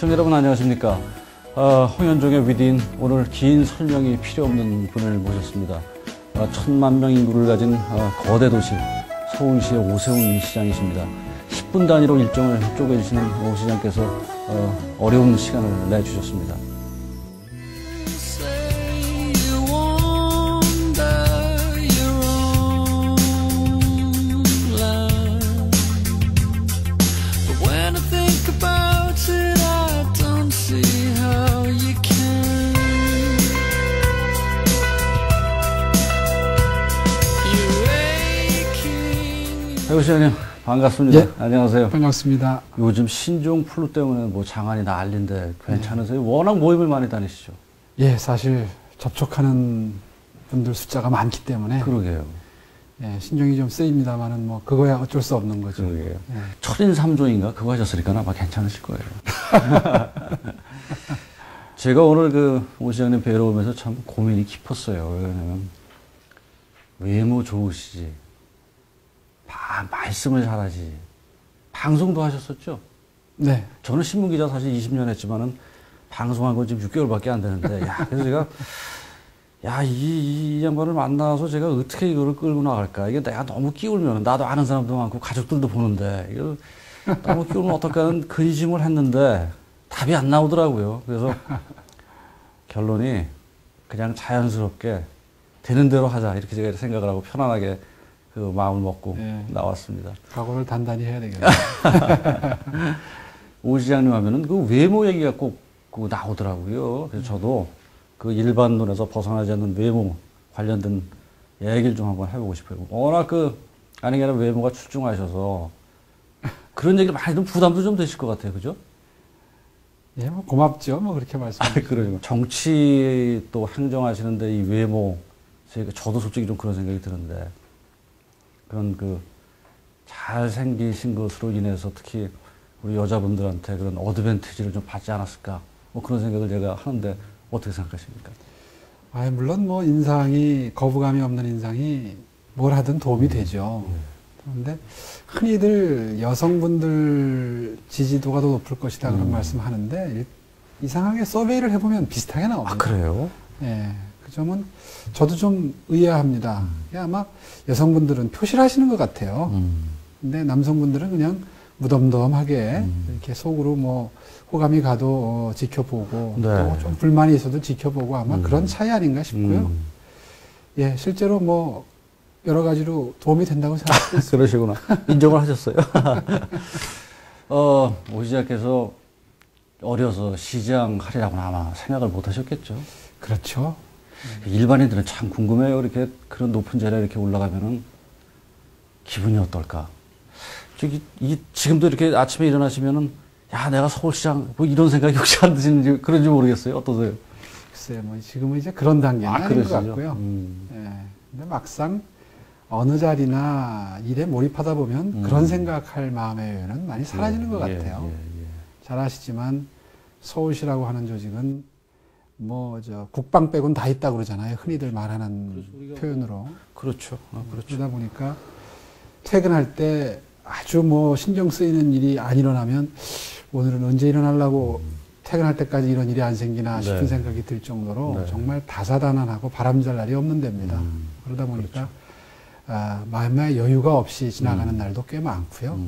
시청자 여러분 안녕하십니까. 홍현종의 위디인 오늘 긴 설명이 필요 없는 분을 모셨습니다. 1,000만 명 인구를 가진 거대 도시 서울시의 오세훈 시장이십니다. 10분 단위로 일정을 쪼개주시는 오 시장께서 어려운 시간을 내주셨습니다. 오 시장님 반갑습니다. 예, 안녕하세요. 반갑습니다. 요즘 신종 플루 때문에 뭐 장안이 난리인데 괜찮으세요? 워낙 모임을 많이 다니시죠? 예, 사실 접촉하는 분들 숫자가 많기 때문에 그러게요. 예, 신종이 좀 쓰입니다만은 뭐 그거야 어쩔 수 없는 거죠. 그러게요. 예. 철인 3조인가 그거 하셨으니까 아마 괜찮으실 거예요. 제가 오늘 오 시장님 뵈러 오면서 참 고민이 깊었어요. 왜냐면 외모 좋으시지, 말씀을 잘하지, 방송도 하셨었죠? 네. 저는 신문기자 사실 20년 했지만은 방송한 건 지금 6개월밖에 안 되는데, 그래서 제가, 이 양반을 만나서 제가 어떻게 이거를 끌고 나갈까? 이게 내가 너무 끼울면, 나도 아는 사람도 많고 가족들도 보는데, 이걸 너무 끼우면 어떨까 하는 근심을 했는데, 답이 안 나오더라고요. 그래서 결론이 그냥 자연스럽게 되는 대로 하자. 이렇게 제가 생각을 하고 편안하게 그 마음을 먹고 나왔습니다. 각오를 단단히 해야 되겠네요. 오 시장님 하면은 그 외모 얘기가 꼭 나오더라고요. 그래서 저도 그 일반 눈에서 벗어나지 않는 외모 관련된 얘기를 좀 한번 해보고 싶어요. 워낙 아니 아니라 외모가 출중하셔서 그런 얘기를 많이 좀 부담도 좀 되실 것 같아요. 그죠? 예, 뭐 고맙죠. 뭐 그렇게 말씀하시죠. 그러죠. 정치 또 행정하시는데 이 외모, 저도 솔직히 좀 그런 생각이 드는데, 그런 잘생기신 것으로 인해서 특히 우리 여자분들한테 그런 어드밴티지를 좀 받지 않았을까, 뭐 그런 생각을 제가 하는데 어떻게 생각하십니까? 물론 뭐 인상이, 거부감이 없는 인상이 뭘 하든 도움이 되죠. 그런데 흔히들 여성분들 지지도가 더 높을 것이다 그런 말씀하는데, 이상하게 서베이를 해보면 비슷하게 나옵니다. 아, 그래요? 예. 그 점은 저도 좀 의아합니다. 아마 여성분들은 표시를 하시는 것 같아요. 근데 남성분들은 그냥 무덤덤하게 이렇게 속으로 뭐 호감이 가도 지켜보고, 네. 또 좀 불만이 있어도 지켜보고, 아마 그런 차이 아닌가 싶고요. 예, 실제로 뭐 여러 가지로 도움이 된다고 생각하고 있습니다. 그러시구나. 인정을 하셨어요. 오 시장께서 어려서 시장 하리라고는 아마 생각을 못 하셨겠죠? 그렇죠. 일반인들은 참 궁금해요. 이렇게 그런 높은 자리에 이렇게 올라가면은 기분이 어떨까? 지금도 이렇게 아침에 일어나시면은 내가 서울시장 뭐 이런 생각이 혹시 안 드시는지 그런지 모르겠어요. 어떠세요? 글쎄요, 뭐 지금은 이제 그런 단계는 아닌 것 같고요. 예. 근데 막상 어느 자리나 일에 몰입하다 보면 그런 생각할 마음의 여유는 많이 사라지는 것 같아요. 잘 아시지만 서울시라고 하는 조직은 국방 빼곤 다 있다고 그러잖아요. 흔히들 말하는 표현으로. 그렇죠. 그렇죠. 그러다 보니까 퇴근할 때 아주 신경 쓰이는 일이 안 일어나면 오늘은 언제 일어나려고 퇴근할 때까지 이런 일이 안 생기나 싶은 생각이 들 정도로 정말 다사다난하고 바람잘 날이 없는 데입니다. 그러다 보니까 마음의 여유가 없이 지나가는 날도 꽤 많고요.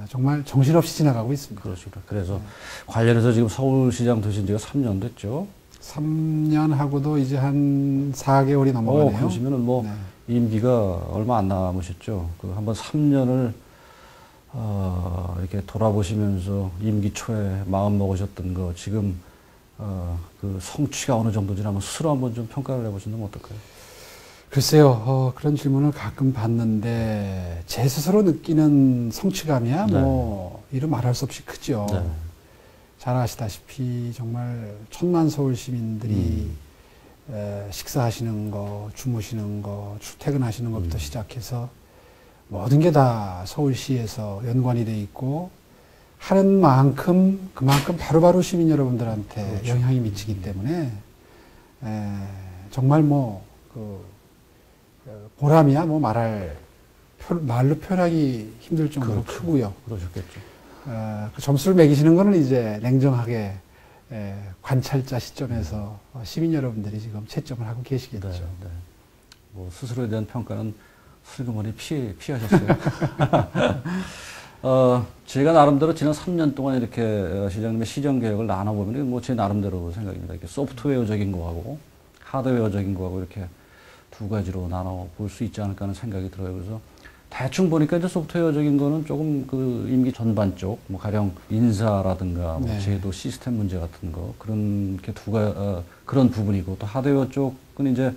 정말 정신없이 지나가고 있습니다. 그렇죠. 그래서 관련해서 지금 서울시장 되신 지가 3년 됐죠? 3년 하고도 이제 한 4개월이 넘어가네요. 그러시면은 임기가 얼마 안 남으셨죠? 한번 3년을 이렇게 돌아보시면서 임기 초에 마음 먹으셨던 거 지금 성취가 어느 정도인지 한번 스스로 한번 좀 평가를 해보신다면 어떨까요? 글쎄요, 그런 질문을 가끔 받는데, 제 스스로 느끼는 성취감이야, 이루 말할 수 없이 크죠. 잘 아시다시피, 정말 1,000만 서울 시민들이 식사하시는 거, 주무시는 거, 출퇴근하시는 것부터 시작해서, 모든 게 다 서울시에서 연관이 돼 있고, 하는 만큼, 그만큼 바로바로 시민 여러분들한테 영향이 미치기 때문에, 정말 보람이야 말로 표현하기 힘들 정도로 크고요. 그러셨겠죠. 그 점수를 매기시는 거는 이제 냉정하게 관찰자 시점에서 시민 여러분들이 지금 채점을 하고 계시겠죠. 네, 네. 뭐 스스로에 대한 평가는 슬그머니 피하셨어요. 제가 나름대로 지난 3년 동안 이렇게 시장님의 시정 계획을 나눠보면 뭐 제 나름대로 생각입니다. 이렇게 소프트웨어적인 거하고 하드웨어적인 거하고 이렇게 두 가지로 나눠 볼 수 있지 않을까 하는 생각이 들어요. 그래서 대충 보니까 이제 소프트웨어적인 거는 조금 그 임기 전반 쪽, 뭐 가령 인사라든가 뭐 네. 제도 시스템 문제 같은 거 그런 게 그런 부분이고 또 하드웨어 쪽은 이제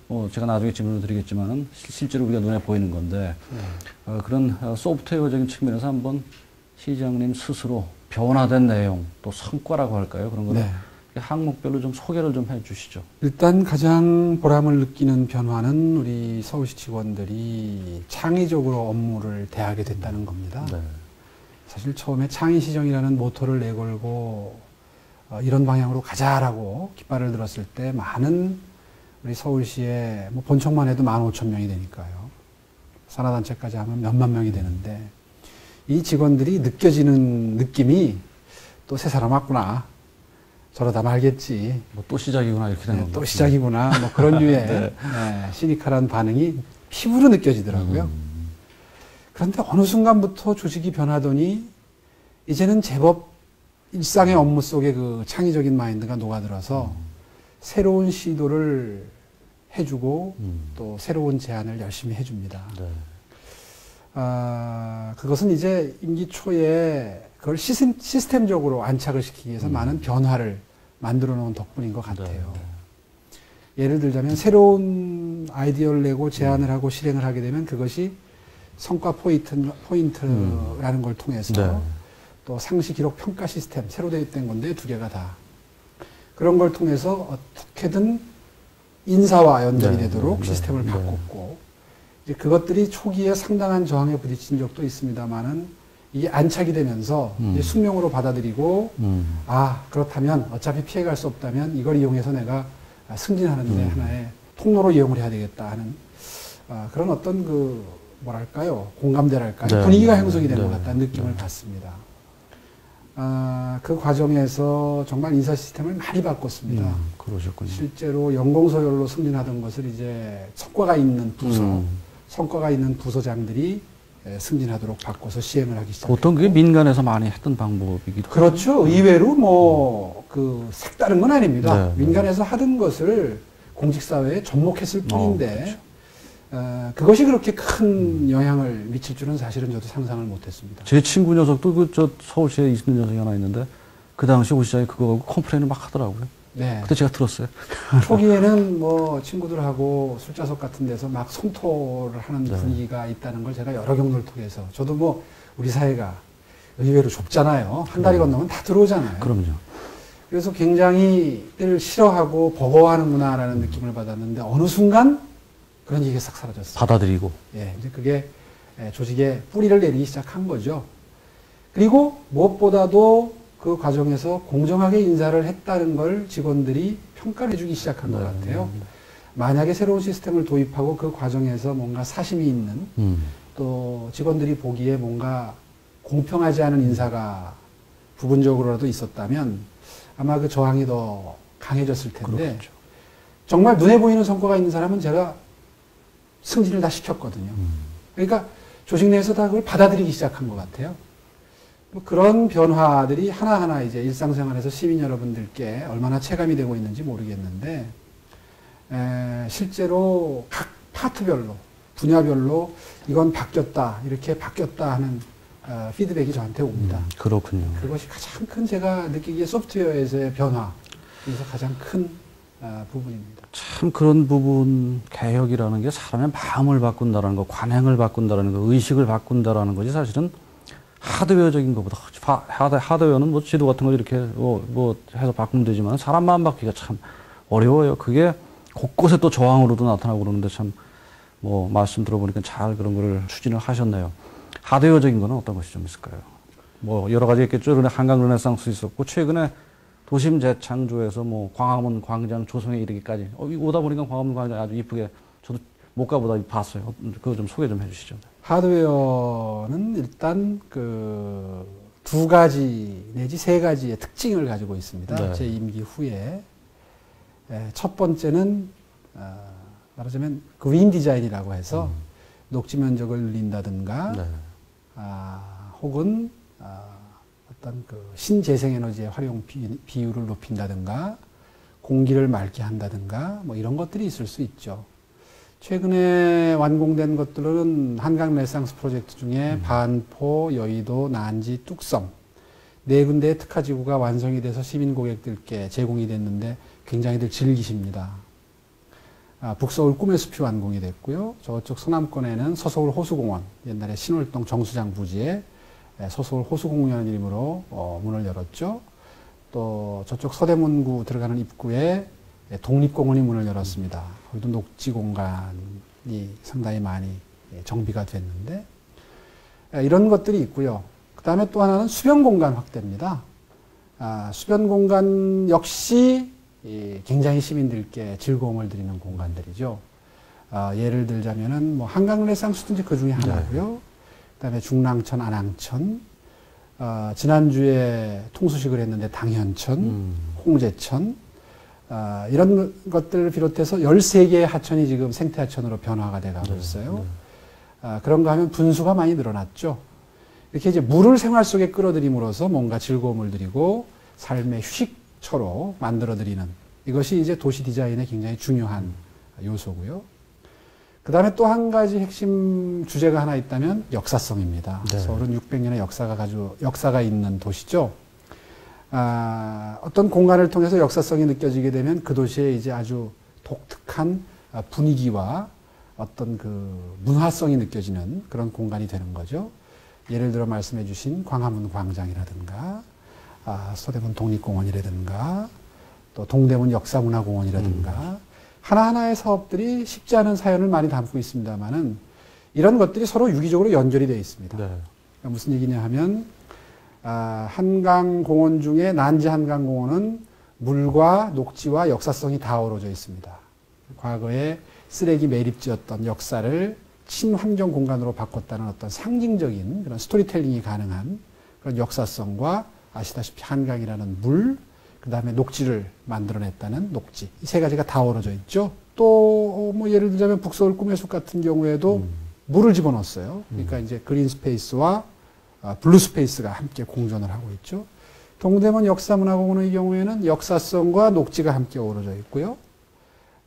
뭐 제가 나중에 질문을 드리겠지만은 실제로 우리가 눈에 보이는 건데 그런 소프트웨어적인 측면에서 한번 시장님 스스로 변화된 내용 또 성과라고 할까요? 그런 거를 네. 항목별로 좀 소개를 좀 해주시죠. 일단 가장 보람을 느끼는 변화는 우리 서울시 직원들이 창의적으로 업무를 대하게 됐다는 겁니다. 네. 사실 처음에 창의시정이라는 모토를 내걸고 이런 방향으로 가자라고 깃발을 들었을 때 많은 우리 서울시에 뭐 본청만 해도 15,000명이 되니까요. 산하단체까지 하면 몇만 명이 되는데 이 직원들이 느껴지는 느낌이 또 새 사람 왔구나. 저러다 말겠지. 뭐 또 시작이구나 이렇게 되는 네, 건가요? 또 시작이구나. 뭐 그런 류의 네. 시니컬한 반응이 피부로 느껴지더라고요. 그런데 어느 순간부터 조직이 변하더니 이제는 제법 일상의 업무 속에 그 창의적인 마인드가 녹아들어서 새로운 시도를 해주고 또 새로운 제안을 열심히 해줍니다. 네. 그것은 이제 임기 초에 그걸 시스템적으로 안착을 시키기 위해서 많은 변화를 만들어 놓은 덕분인 것 같아요. 예를 들자면 새로운 아이디어를 내고 제안을 하고 실행을 하게 되면 그것이 성과 포인트라는 걸 통해서 네. 또 상시 기록 평가 시스템, 새로 도입된 건데 두 개가 다. 그런 걸 통해서 어떻게든 인사와 연결이 되도록 시스템을 바꿨고, 이제 그것들이 초기에 상당한 저항에 부딪힌 적도 있습니다만은 이게 안착이 되면서 이제 숙명으로 받아들이고, 그렇다면 어차피 피해갈 수 없다면 이걸 이용해서 내가 승진하는데 하나의 통로로 이용을 해야 되겠다 하는 그런 어떤 뭐랄까요, 공감대랄까요, 네. 분위기가 형성이 된 것 네. 같다는 느낌을 받습니다. 그 과정에서 정말 인사 시스템을 많이 바꿨습니다. 그러셨군요. 실제로 연공서열로 승진하던 것을 이제 성과가 있는 성과가 있는 부서장들이 승진하도록 바꿔서 시행을 하기 시작했고. 보통 그게 민간에서 많이 했던 방법이기도 그렇죠. 의외로 색다른 건 아닙니다. 네, 민간에서 하던 것을 공직사회에 접목했을 뿐인데, 그렇죠. 그것이 그렇게 큰 영향을 미칠 줄은 사실은 저도 상상을 못했습니다. 제 친구 녀석도 서울시에 있는 녀석이 하나 있는데 그 당시 오 시장이 그거 갖고 컴플레인을 막 하더라고요. 네. 그때 제가 들었어요. 초기에는 친구들하고 술자석 같은 데서 막 성토를 하는 분위기가 있다는 걸 제가 여러 경로를 통해서, 저도 우리 사회가 의외로 좁잖아요. 한 다리 건너면 다 들어오잖아요. 그럼요. 그래서 굉장히 를 싫어하고 버거워하는구나라는 느낌을 받았는데 어느 순간 그런 얘기가 싹 사라졌어요. 받아들이고. 예, 이제 그게 조직에 뿌리를 내리기 시작한 거죠. 그리고 무엇보다도 그 과정에서 공정하게 인사를 했다는 걸 직원들이 평가를 해주기 시작한 것 같아요. 만약에 새로운 시스템을 도입하고 그 과정에서 뭔가 사심이 있는 또 직원들이 보기에 뭔가 공평하지 않은 인사가 부분적으로라도 있었다면 아마 그 저항이 더 강해졌을 텐데, 그렇겠죠. 정말 눈에 보이는 성과가 있는 사람은 제가 승진을 다 시켰거든요. 그러니까 조직 내에서 다 그걸 받아들이기 시작한 것 같아요. 그런 변화들이 하나하나 이제 일상생활에서 시민 여러분들께 얼마나 체감이 되고 있는지 모르겠는데, 실제로 각 파트별로, 분야별로 이건 바뀌었다, 이렇게 바뀌었다 하는 피드백이 저한테 옵니다. 그렇군요. 그것이 가장 큰 제가 느끼기에 소프트웨어에서의 변화, 그래서 가장 큰 부분입니다. 참 그런 부분, 개혁이라는 게 사람의 마음을 바꾼다라는 거, 관행을 바꾼다라는 거, 의식을 바꾼다라는 것이 사실은 하드웨어적인 것보다, 하드웨어는 뭐 지도 같은 거 이렇게 해서 바꾸면 되지만 사람 마음 바뀌기가 참 어려워요. 그게 곳곳에 또 저항으로도 나타나고 그러는데 참 말씀 들어보니까 잘 그런 거를 추진을 하셨네요. 하드웨어적인 거는 어떤 것이 좀 있을까요? 여러 가지 있겠죠. 한강 르네상스 있었고, 최근에 도심 재창조에서 광화문 광장 조성에 이르기까지, 오다 보니까 광화문 광장 아주 이쁘게, 저도 못 가보다 봤어요. 그거 좀 소개 좀 해주시죠. 하드웨어는 일단 두 가지 내지 세 가지의 특징을 가지고 있습니다. 네. 제 임기 후에. 첫 번째는 말하자면 그린 디자인이라고 해서 녹지 면적을 늘린다든가 네. 혹은 어떤 그 신재생에너지의 활용 비율을 높인다든가 공기를 맑게 한다든가 뭐 이런 것들이 있을 수 있죠. 최근에 완공된 것들은 한강 레상스 프로젝트 중에 반포, 여의도, 난지, 뚝섬 네 군데의 특화지구가 완성이 돼서 시민 고객들께 제공이 됐는데 굉장히들 즐기십니다. 북서울 꿈의 숲이 완공이 됐고요. 저쪽 서남권에는 서서울 호수공원, 옛날에 신월동 정수장 부지에 서서울 호수공원 이름으로 문을 열었죠. 또 저쪽 서대문구 들어가는 입구에 독립공원이 문을 열었습니다. 거기도 녹지 공간이 상당히 많이 정비가 됐는데 이런 것들이 있고요. 그 다음에 또 하나는 수변 공간 확대입니다. 수변 공간 역시 굉장히 시민들께 즐거움을 드리는 공간들이죠. 예를 들자면은 뭐 한강 레상스든지 그 중에 하나고요. 네. 그다음에 중랑천, 안항천, 지난주에 통수식을 했는데 당현천, 홍제천, 이런 것들을 비롯해서 13개의 하천이 지금 생태하천으로 변화가 돼가고 있어요. 그런가 하면 분수가 많이 늘어났죠. 이렇게 이제 물을 생활 속에 끌어들임으로써 뭔가 즐거움을 드리고 삶의 휴식처로 만들어드리는 이것이 이제 도시 디자인의 굉장히 중요한 요소고요. 그 다음에 또 한 가지 핵심 주제가 하나 있다면 역사성입니다. 네. 서울은 600년의 역사가 있는 도시죠. 어떤 공간을 통해서 역사성이 느껴지게 되면 그 도시에 이제 아주 독특한 분위기와 어떤 그 문화성이 느껴지는 그런 공간이 되는 거죠. 예를 들어 말씀해 주신 광화문 광장이라든가, 서대문 독립공원이라든가, 또 동대문 역사문화공원이라든가, 하나하나의 사업들이 쉽지 않은 사연을 많이 담고 있습니다만은 이런 것들이 서로 유기적으로 연결이 되어 있습니다. 네. 그러니까 무슨 얘기냐 하면, 한강공원 중에 난지 한강공원은 물과 녹지와 역사성이 다 어우러져 있습니다. 과거에 쓰레기 매립지였던 역사를 친환경 공간으로 바꿨다는 어떤 상징적인 그런 스토리텔링이 가능한 그런 역사성과 아시다시피 한강이라는 물, 그 다음에 녹지를 만들어냈다는 녹지. 이 세 가지가 다 어우러져 있죠. 또, 뭐, 예를 들자면 북서울 꿈의 숲 같은 경우에도 물을 집어넣었어요. 그러니까 이제 그린 스페이스와 블루 스페이스가 함께 공존을 하고 있죠. 동대문 역사문화공원의 경우에는 역사성과 녹지가 함께 어우러져 있고요.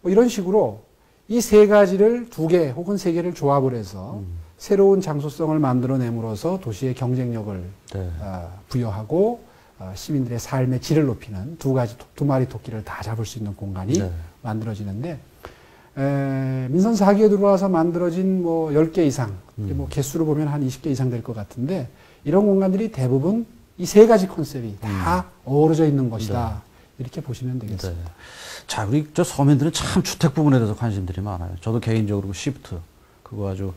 뭐 이런 식으로 이 세 가지를 두 개 혹은 세 개를 조합을 해서 새로운 장소성을 만들어냄으로써 도시의 경쟁력을 네. 부여하고 시민들의 삶의 질을 높이는 두 마리 토끼를 다 잡을 수 있는 공간이 네. 만들어지는데 민선 4기에 들어와서 만들어진 뭐 10개 이상, 뭐 개수로 보면 한 20개 이상 될 것 같은데 이런 공간들이 대부분 이 세 가지 컨셉이 다 어우러져 있는 것이다. 네. 이렇게 보시면 되겠습니다. 네. 자, 우리 저 서민들은 참 주택 부분에 대해서 관심들이 많아요. 저도 개인적으로 시프트, 그거 아주,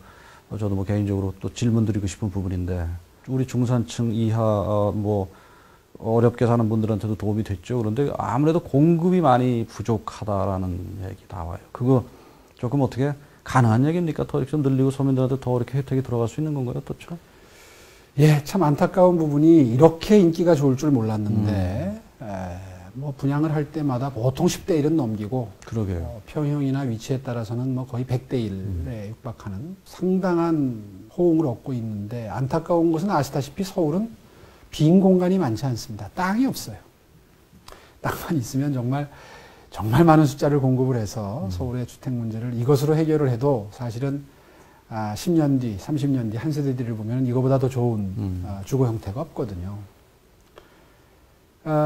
저도 뭐 개인적으로 또 질문 드리고 싶은 부분인데, 우리 중산층 이하, 뭐, 어렵게 사는 분들한테도 도움이 됐죠. 그런데 아무래도 공급이 많이 부족하다라는 얘기 나와요. 그거 조금 어떻게 가능한 얘기입니까? 더 이렇게 늘리고 서민들한테 더 이렇게 혜택이 들어갈 수 있는 건가요? 어떻죠? 예, 참 안타까운 부분이 이렇게 인기가 좋을 줄 몰랐는데, 뭐 분양을 할 때마다 보통 10대 1은 넘기고 그러게요. 평형이나 위치에 따라서는 뭐 거의 100대 1에 육박하는 상당한 호응을 얻고 있는데 안타까운 것은 아시다시피 서울은 빈 공간이 많지 않습니다. 땅이 없어요. 땅만 있으면 정말 많은 숫자를 공급을 해서 서울의 주택 문제를 이것으로 해결을 해도 사실은 10년 뒤, 30년 뒤 한 세대 뒤를 보면 이거보다 더 좋은 주거 형태가 없거든요.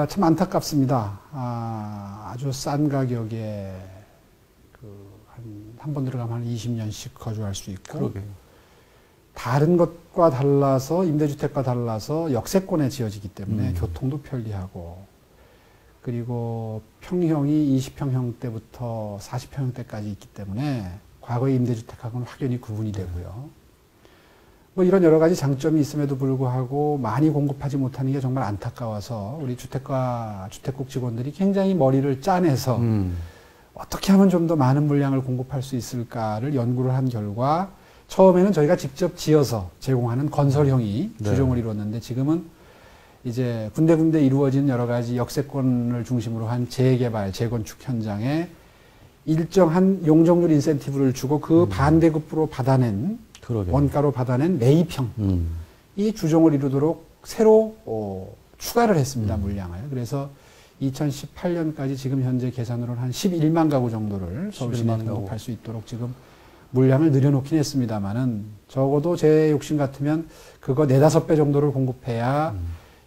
참 안타깝습니다. 아주 싼 가격에 한 번 들어가면 한 20년씩 거주할 수 있고 그러게요. 다른 것과 달라서 임대주택과 달라서 역세권에 지어지기 때문에 교통도 편리하고 그리고 평형이 20평형 때부터 40평형 때까지 있기 때문에 과거의 임대주택하고는 확연히 구분이 되고요. 뭐 이런 여러 가지 장점이 있음에도 불구하고 많이 공급하지 못하는 게 정말 안타까워서 우리 주택국 직원들이 굉장히 머리를 짜내서 어떻게 하면 좀 더 많은 물량을 공급할 수 있을까를 연구를 한 결과 처음에는 저희가 직접 지어서 제공하는 건설형이 네. 주종을 이뤘는데 지금은 이제 군데군데 이루어진 여러 가지 역세권을 중심으로 한 재개발, 재건축 현장에 일정한 용적률 인센티브를 주고 그 반대급부로 받아낸 그러게요. 원가로 받아낸 매입형 이 주종을 이루도록 새로 추가를 했습니다. 물량을. 그래서 2018년까지 지금 현재 계산으로는 한 11만 가구 정도를 서울 시내에 공급할 수 있도록 지금 물량을 늘여놓긴 했습니다만은 적어도 제 욕심 같으면 그거 4-5배 정도를 공급해야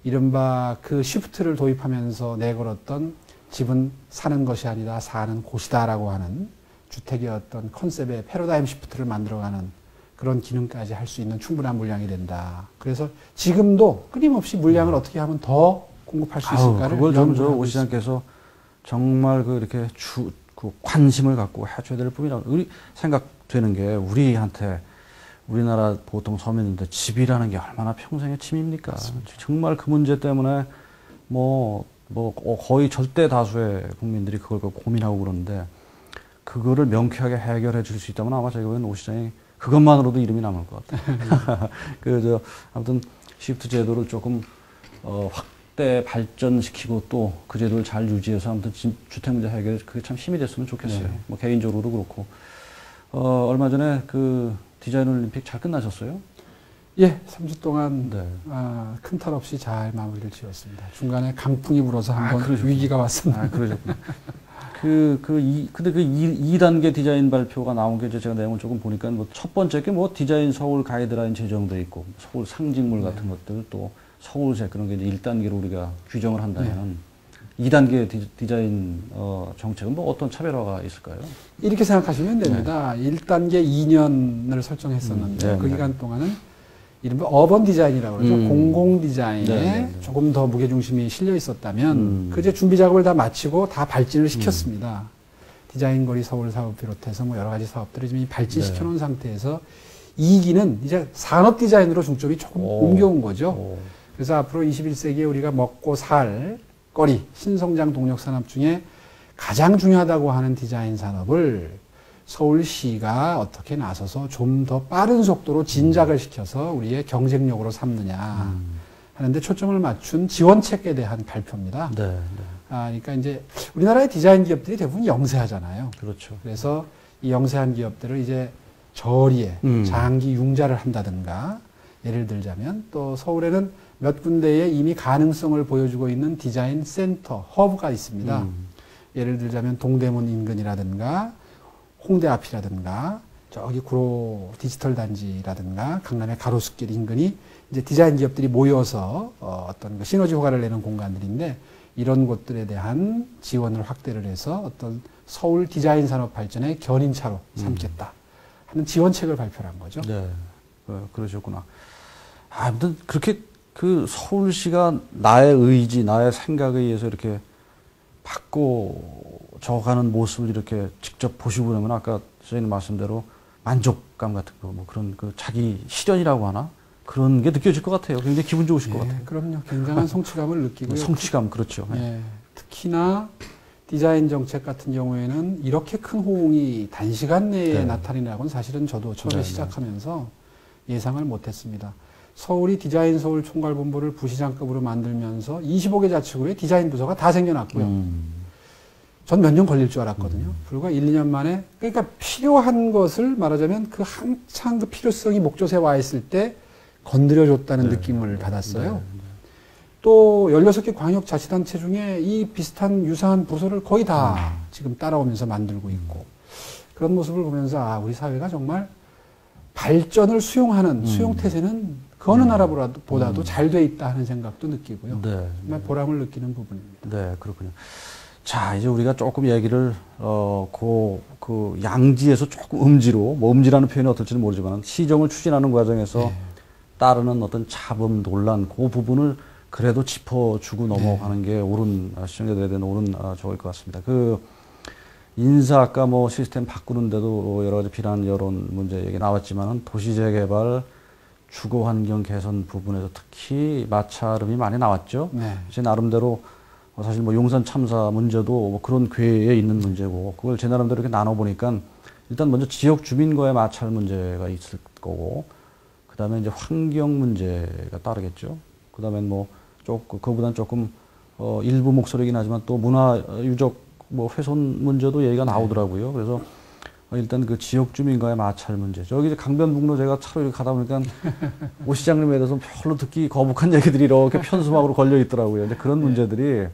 이른바 그 시프트를 도입하면서 내걸었던 집은 사는 것이 아니다 사는 곳이다라고 하는 주택의 어떤 컨셉의 패러다임 시프트를 만들어가는 그런 기능까지 할 수 있는 충분한 물량이 된다. 그래서 지금도 끊임없이 물량을 어떻게 하면 더 공급할 수 있을까를 그걸 좀 오 시장께서 정말 이렇게 그 관심을 갖고 해줘야 될 부분이라고 우리 생각되는 게 우리나라 보통 서민인데 집이라는 게 얼마나 평생의 짐입니까? 맞습니다. 정말 그 문제 때문에 거의 절대 다수의 국민들이 그걸 고민하고 그러는데 그거를 명쾌하게 해결해 줄 수 있다면 아마 제가 보기엔 오 시장이 그것만으로도 이름이 남을 것 같아요. 아무튼 시프트 제도를 조금 확대 발전시키고 또 그 제도를 잘 유지해서 아무튼 주택 문제 해결에 그게 참 힘이 됐으면 좋겠어요. 네. 개인적으로도 그렇고 얼마 전에 그 디자인 올림픽 잘 끝나셨어요? 예, 3주 동안 네. 큰 탈 없이 잘 마무리를 지었습니다. 중간에 강풍이 불어서 한번 위기가 왔습니다. 그러셨구나. 근데 2단계 디자인 발표가 나온 게 제가 내용을 조금 보니까 첫 번째 게 디자인 서울 가이드라인 제정돼 있고 서울 상징물 같은 것들 또 서울색 그런 게 이제 1단계로 우리가 규정을 한다면 2단계 디자인 정책은 어떤 차별화가 있을까요? 이렇게 생각하시면 됩니다. 1단계 2년을 설정했었는데 그 기간 동안은 이른바 어번 디자인이라고 그러죠. 공공 디자인에 조금 더 무게중심이 실려 있었다면 그제 준비 작업을 다 마치고 다 발진을 시켰습니다. 디자인 거리 서울 사업 비롯해서 여러 가지 사업들을 지금 발진시켜 놓은 상태에서 2기는 이제 산업 디자인으로 중점이 조금 옮겨온 거죠. 그래서 앞으로 21세기에 우리가 먹고 살 거리, 신성장 동력 산업 중에 가장 중요하다고 하는 디자인 산업을 서울시가 어떻게 나서서 좀 더 빠른 속도로 진작을 시켜서 우리의 경쟁력으로 삼느냐 하는데 초점을 맞춘 지원책에 대한 발표입니다. 네, 네. 그러니까 이제 우리나라의 디자인 기업들이 대부분 영세하잖아요. 그렇죠. 그래서 이 영세한 기업들을 이제 저리에 장기 융자를 한다든가 예를 들자면 또 서울에는 몇 군데에 이미 가능성을 보여주고 있는 디자인 센터, 허브가 있습니다. 예를 들자면 동대문 인근이라든가 홍대 앞이라든가 저기 구로 디지털 단지라든가 강남의 가로수길 인근이 이제 디자인 기업들이 모여서 어떤 그 시너지 효과를 내는 공간들인데 이런 곳들에 대한 지원을 확대를 해서 어떤 서울 디자인 산업 발전의 견인차로 삼겠다 하는 지원책을 발표한 거죠. 네, 그러셨구나. 아무튼 그렇게 그 서울시가 나의 의지, 나의 생각에 의해서 이렇게 바꿔져가는 모습을 이렇게 직접 보시고 그러면 아까 선생님 말씀대로 만족감 같은 거, 그런 그 자기 실현이라고 하나? 그런 게 느껴질 것 같아요. 굉장히 기분 좋으실 것 같아요. 그럼요. 굉장한 성취감을 느끼고요. 성취감, 그렇죠. 특히나 디자인 정책 같은 경우에는 이렇게 큰 호응이 단시간 내에 나타나고는 사실은 저도 처음에 시작하면서 예상을 못했습니다. 서울이 디자인 서울 총괄본부를 부시장급으로 만들면서 25개 자치구에 디자인 부서가 다 생겨났고요. 전 몇 년 걸릴 줄 알았거든요. 불과 1, 2년 만에. 그러니까 필요한 것을 말하자면 그 한창 그 필요성이 목젖에 와 있을 때 건드려줬다는 느낌을 받았어요. 또 16개 광역자치단체 중에 이 비슷한 유사한 부서를 거의 다 지금 따라오면서 만들고 있고 그런 모습을 보면서 우리 사회가 정말 발전을 수용하는 수용태세는 그 어느 나라보다도 잘 돼 있다 하는 생각도 느끼고요. 정말 보람을 느끼는 부분입니다. 네, 그렇군요. 자, 이제 우리가 조금 얘기를, 그 양지에서 조금 음지로, 음지라는 표현이 어떨지는 모르지만, 시정을 추진하는 과정에서 따르는 어떤 잡음, 논란, 그 부분을 그래도 짚어주고 넘어가는 게 옳은, 시청자들에 대한 옳은, 저일 것 같습니다. 인사 아까 시스템 바꾸는데도 여러 가지 비난, 여론 문제 얘기 나왔지만은 도시재개발, 주거환경 개선 부분에서 특히 마찰음이 많이 나왔죠. 제 나름대로 사실 용산 참사 문제도 그런 궤에 있는 문제고 그걸 제 나름대로 이렇게 나눠보니까 일단 먼저 지역 주민과의 마찰 문제가 있을 거고 그 다음에 이제 환경 문제가 따르겠죠. 그 다음에 그보다는 조금 일부 목소리긴 하지만 또 문화 유적 뭐 훼손 문제도 얘기가 나오더라고요. 그래서 일단 그 지역 주민과의 마찰 문제. 저기 이제 강변북로 제가 차로 이렇게 가다 보니까 오 시장님에 대해서 별로 듣기 거북한 얘기들이 이렇게 편수막으로 걸려 있더라고요. 근데 그런 문제들이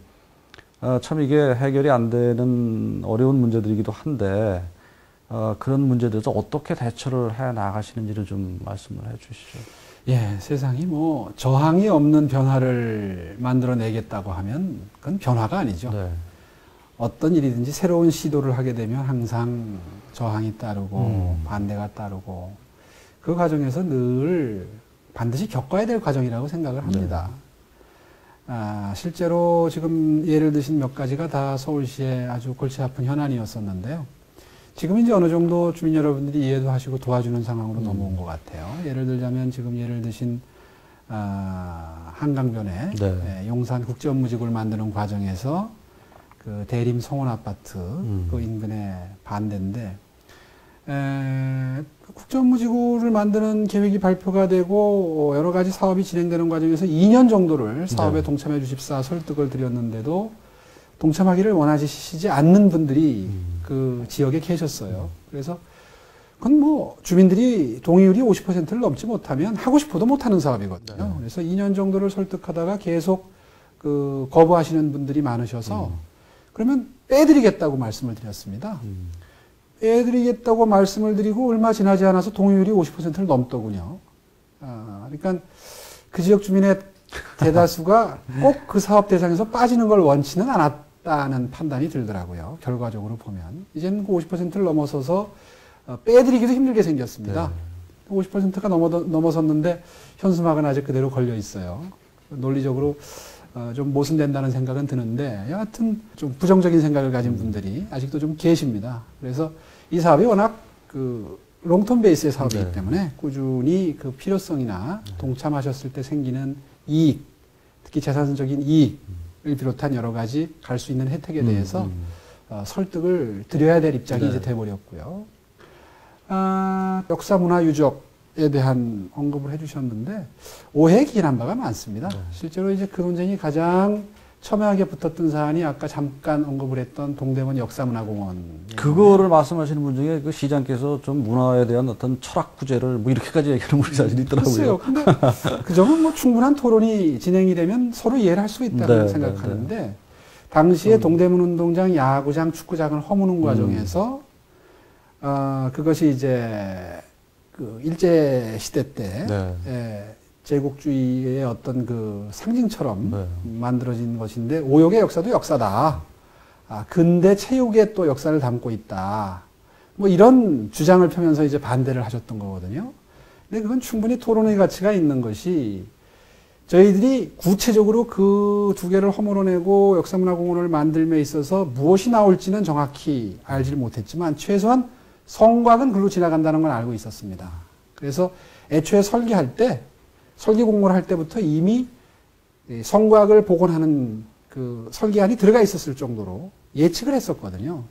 참 이게 해결이 안 되는 어려운 문제들이기도 한데 그런 문제들에서 어떻게 대처를 해 나가시는지를 좀 말씀을 해 주시죠. 예, 세상이 뭐 저항이 없는 변화를 만들어내겠다고 하면 그건 변화가 아니죠. 네. 어떤 일이든지 새로운 시도를 하게 되면 항상 저항이 따르고 반대가 따르고 그 과정에서 늘 반드시 겪어야 될 과정이라고 생각을 합니다. 네. 실제로 지금 예를 드신 몇 가지가 다 서울시의 아주 골치 아픈 현안이었었는데요. 지금 이제 어느 정도 주민 여러분들이 이해도 하시고 도와주는 상황으로 넘어온 것 같아요. 예를 들자면 지금 예를 드신 한강변에 네. 용산 국제업무지구를 만드는 과정에서 그 대림 성원 아파트 그 인근의 반대인데 국제업무지구를 만드는 계획이 발표가 되고 여러 가지 사업이 진행되는 과정에서 2년 정도를 사업에 동참해 주십사 설득을 드렸는데도 동참하기를 원하시지 않는 분들이 그 지역에 계셨어요. 그래서 그건 뭐 주민들이 동의율이 50%를 넘지 못하면 하고 싶어도 못하는 사업이거든요. 네. 그래서 2년 정도를 설득하다가 계속 그 거부하시는 분들이 많으셔서 그러면 빼드리겠다고 말씀을 드렸습니다. 빼드리겠다고 말씀을 드리고 얼마 지나지 않아서 동의율이 50%를 넘더군요. 그러니까 그 지역 주민의 대다수가 꼭 그 사업 대상에서 빠지는 걸 원치는 않았다는 판단이 들더라고요. 결과적으로 보면. 이제는 그 50%를 넘어서서 빼드리기도 힘들게 생겼습니다. 네. 50%가 넘어섰는데 현수막은 아직 그대로 걸려 있어요. 논리적으로 좀 모순된다는 생각은 드는데 여하튼 좀 부정적인 생각을 가진 분들이 아직도 좀 계십니다. 그래서 이 사업이 워낙 그 롱텀 베이스의 사업이기 네. 때문에 꾸준히 그 필요성이나 동참하셨을 때 생기는 이익, 특히 재산적인 이익을 비롯한 여러 가지 갈 수 있는 혜택에 대해서 설득을 드려야 될 입장이 네. 이제 돼버렸고요. 역사 문화 유적에 대한 언급을 해주셨는데 오해 기인한 바가 많습니다. 네. 실제로 이제 그 논쟁이 가장 첨예하게 붙었던 사안이 아까 잠깐 언급을 했던 동대문 역사문화공원. 그거를 말씀하시는 분 중에 그 시장께서 좀 문화에 대한 어떤 철학 구제를 뭐 이렇게까지 얘기하는 분이 사실 있더라고요. 글쎄요. 근데 그 점은 뭐 충분한 토론이 진행이 되면 서로 이해를 할 수 있다고 네, 생각하는데 네. 당시에 동대문 운동장, 야구장, 축구장을 허무는 과정에서 그것이 이제 그 일제 시대 때 네. 제국주의의 어떤 그 상징처럼 네. 만들어진 것인데 오욕의 역사도 역사다. 근대 체육의 또 역사를 담고 있다. 뭐 이런 주장을 펴면서 이제 반대를 하셨던 거거든요. 근데 그건 충분히 토론의 가치가 있는 것이 저희들이 구체적으로 그 두 개를 허물어내고 역사문화공원을 만들며 있어서 무엇이 나올지는 정확히 알지 못했지만 최소한 성곽은 글로 지나간다는 건 알고 있었습니다. 그래서 애초에 설계할 때 설계 공모를 할 때부터 이미 성곽을 복원하는 그 설계안이 들어가 있었을 정도로 예측을 했었거든요.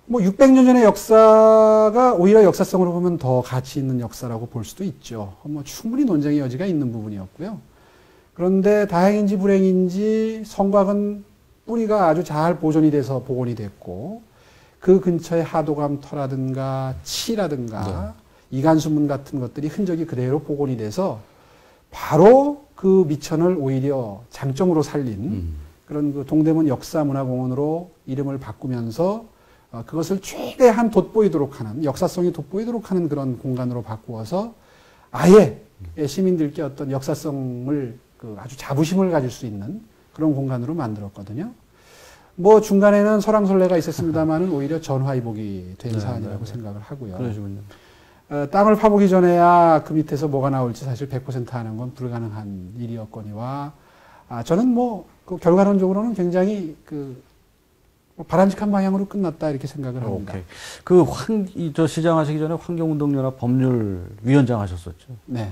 뭐 600년 전의 역사가 오히려 역사성으로 보면 더 가치 있는 역사라고 볼 수도 있죠. 뭐 충분히 논쟁의 여지가 있는 부분이었고요. 그런데 다행인지 불행인지 성곽은 뿌리가 아주 잘 보존이 돼서 복원이 됐고 그 근처에 하도감 터라든가 치라든가 네. 이간수문 같은 것들이 흔적이 그대로 복원이 돼서 바로 그 미천을 오히려 장점으로 살린 그런 그 동대문 역사문화공원으로 이름을 바꾸면서 그것을 최대한 돋보이도록 하는 역사성이 돋보이도록 하는 그런 공간으로 바꾸어서 아예 시민들께 어떤 역사성을 그 아주 자부심을 가질 수 있는 그런 공간으로 만들었거든요. 뭐 중간에는 설왕설래가 있었습니다만은 오히려 전화위복이 된 사안이라고 생각을 하고요. 그러시군요. 땅을 파보기 전에야 그 밑에서 뭐가 나올지 사실 100% 하는 건 불가능한 일이었거니와 저는 뭐 그 결과론적으로는 굉장히 그 바람직한 방향으로 끝났다 이렇게 생각을 합니다. 오케이. 저 시장하시기 전에 환경운동연합 법률위원장 하셨었죠. 네.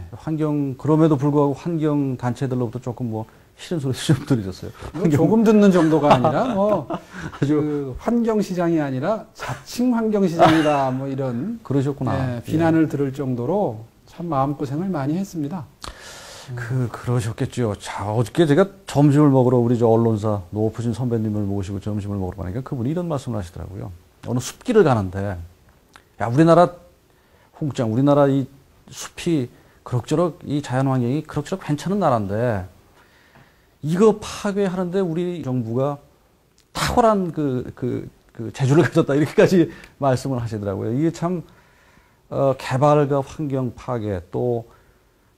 그럼에도 불구하고 환경 단체들로부터 조금 뭐 싫은 소리 좀 들으셨어요. 조금 듣는 정도가 아니라 뭐 그 환경시장이 아니라 자칭 환경시장이다 뭐 이런 그러셨구나. 비난을 들을 정도로 참 마음고생을 많이 했습니다. 그러셨겠죠. 자, 어저께 제가 점심을 먹으러 우리 저 언론사 노프진 선배님을 모시고 점심을 먹으러 가니까 그분이 이런 말씀을 하시더라고요. 어느 숲길을 가는데, 야, 우리나라 홍장, 우리나라 이 숲이 그럭저럭 이 자연 환경이 그럭저럭 괜찮은 나라인데, 이거 파괴하는데 우리 정부가 탁월한 그 재주를 가졌다. 이렇게까지 말씀을 하시더라고요. 이게 참, 개발과 환경 파괴, 또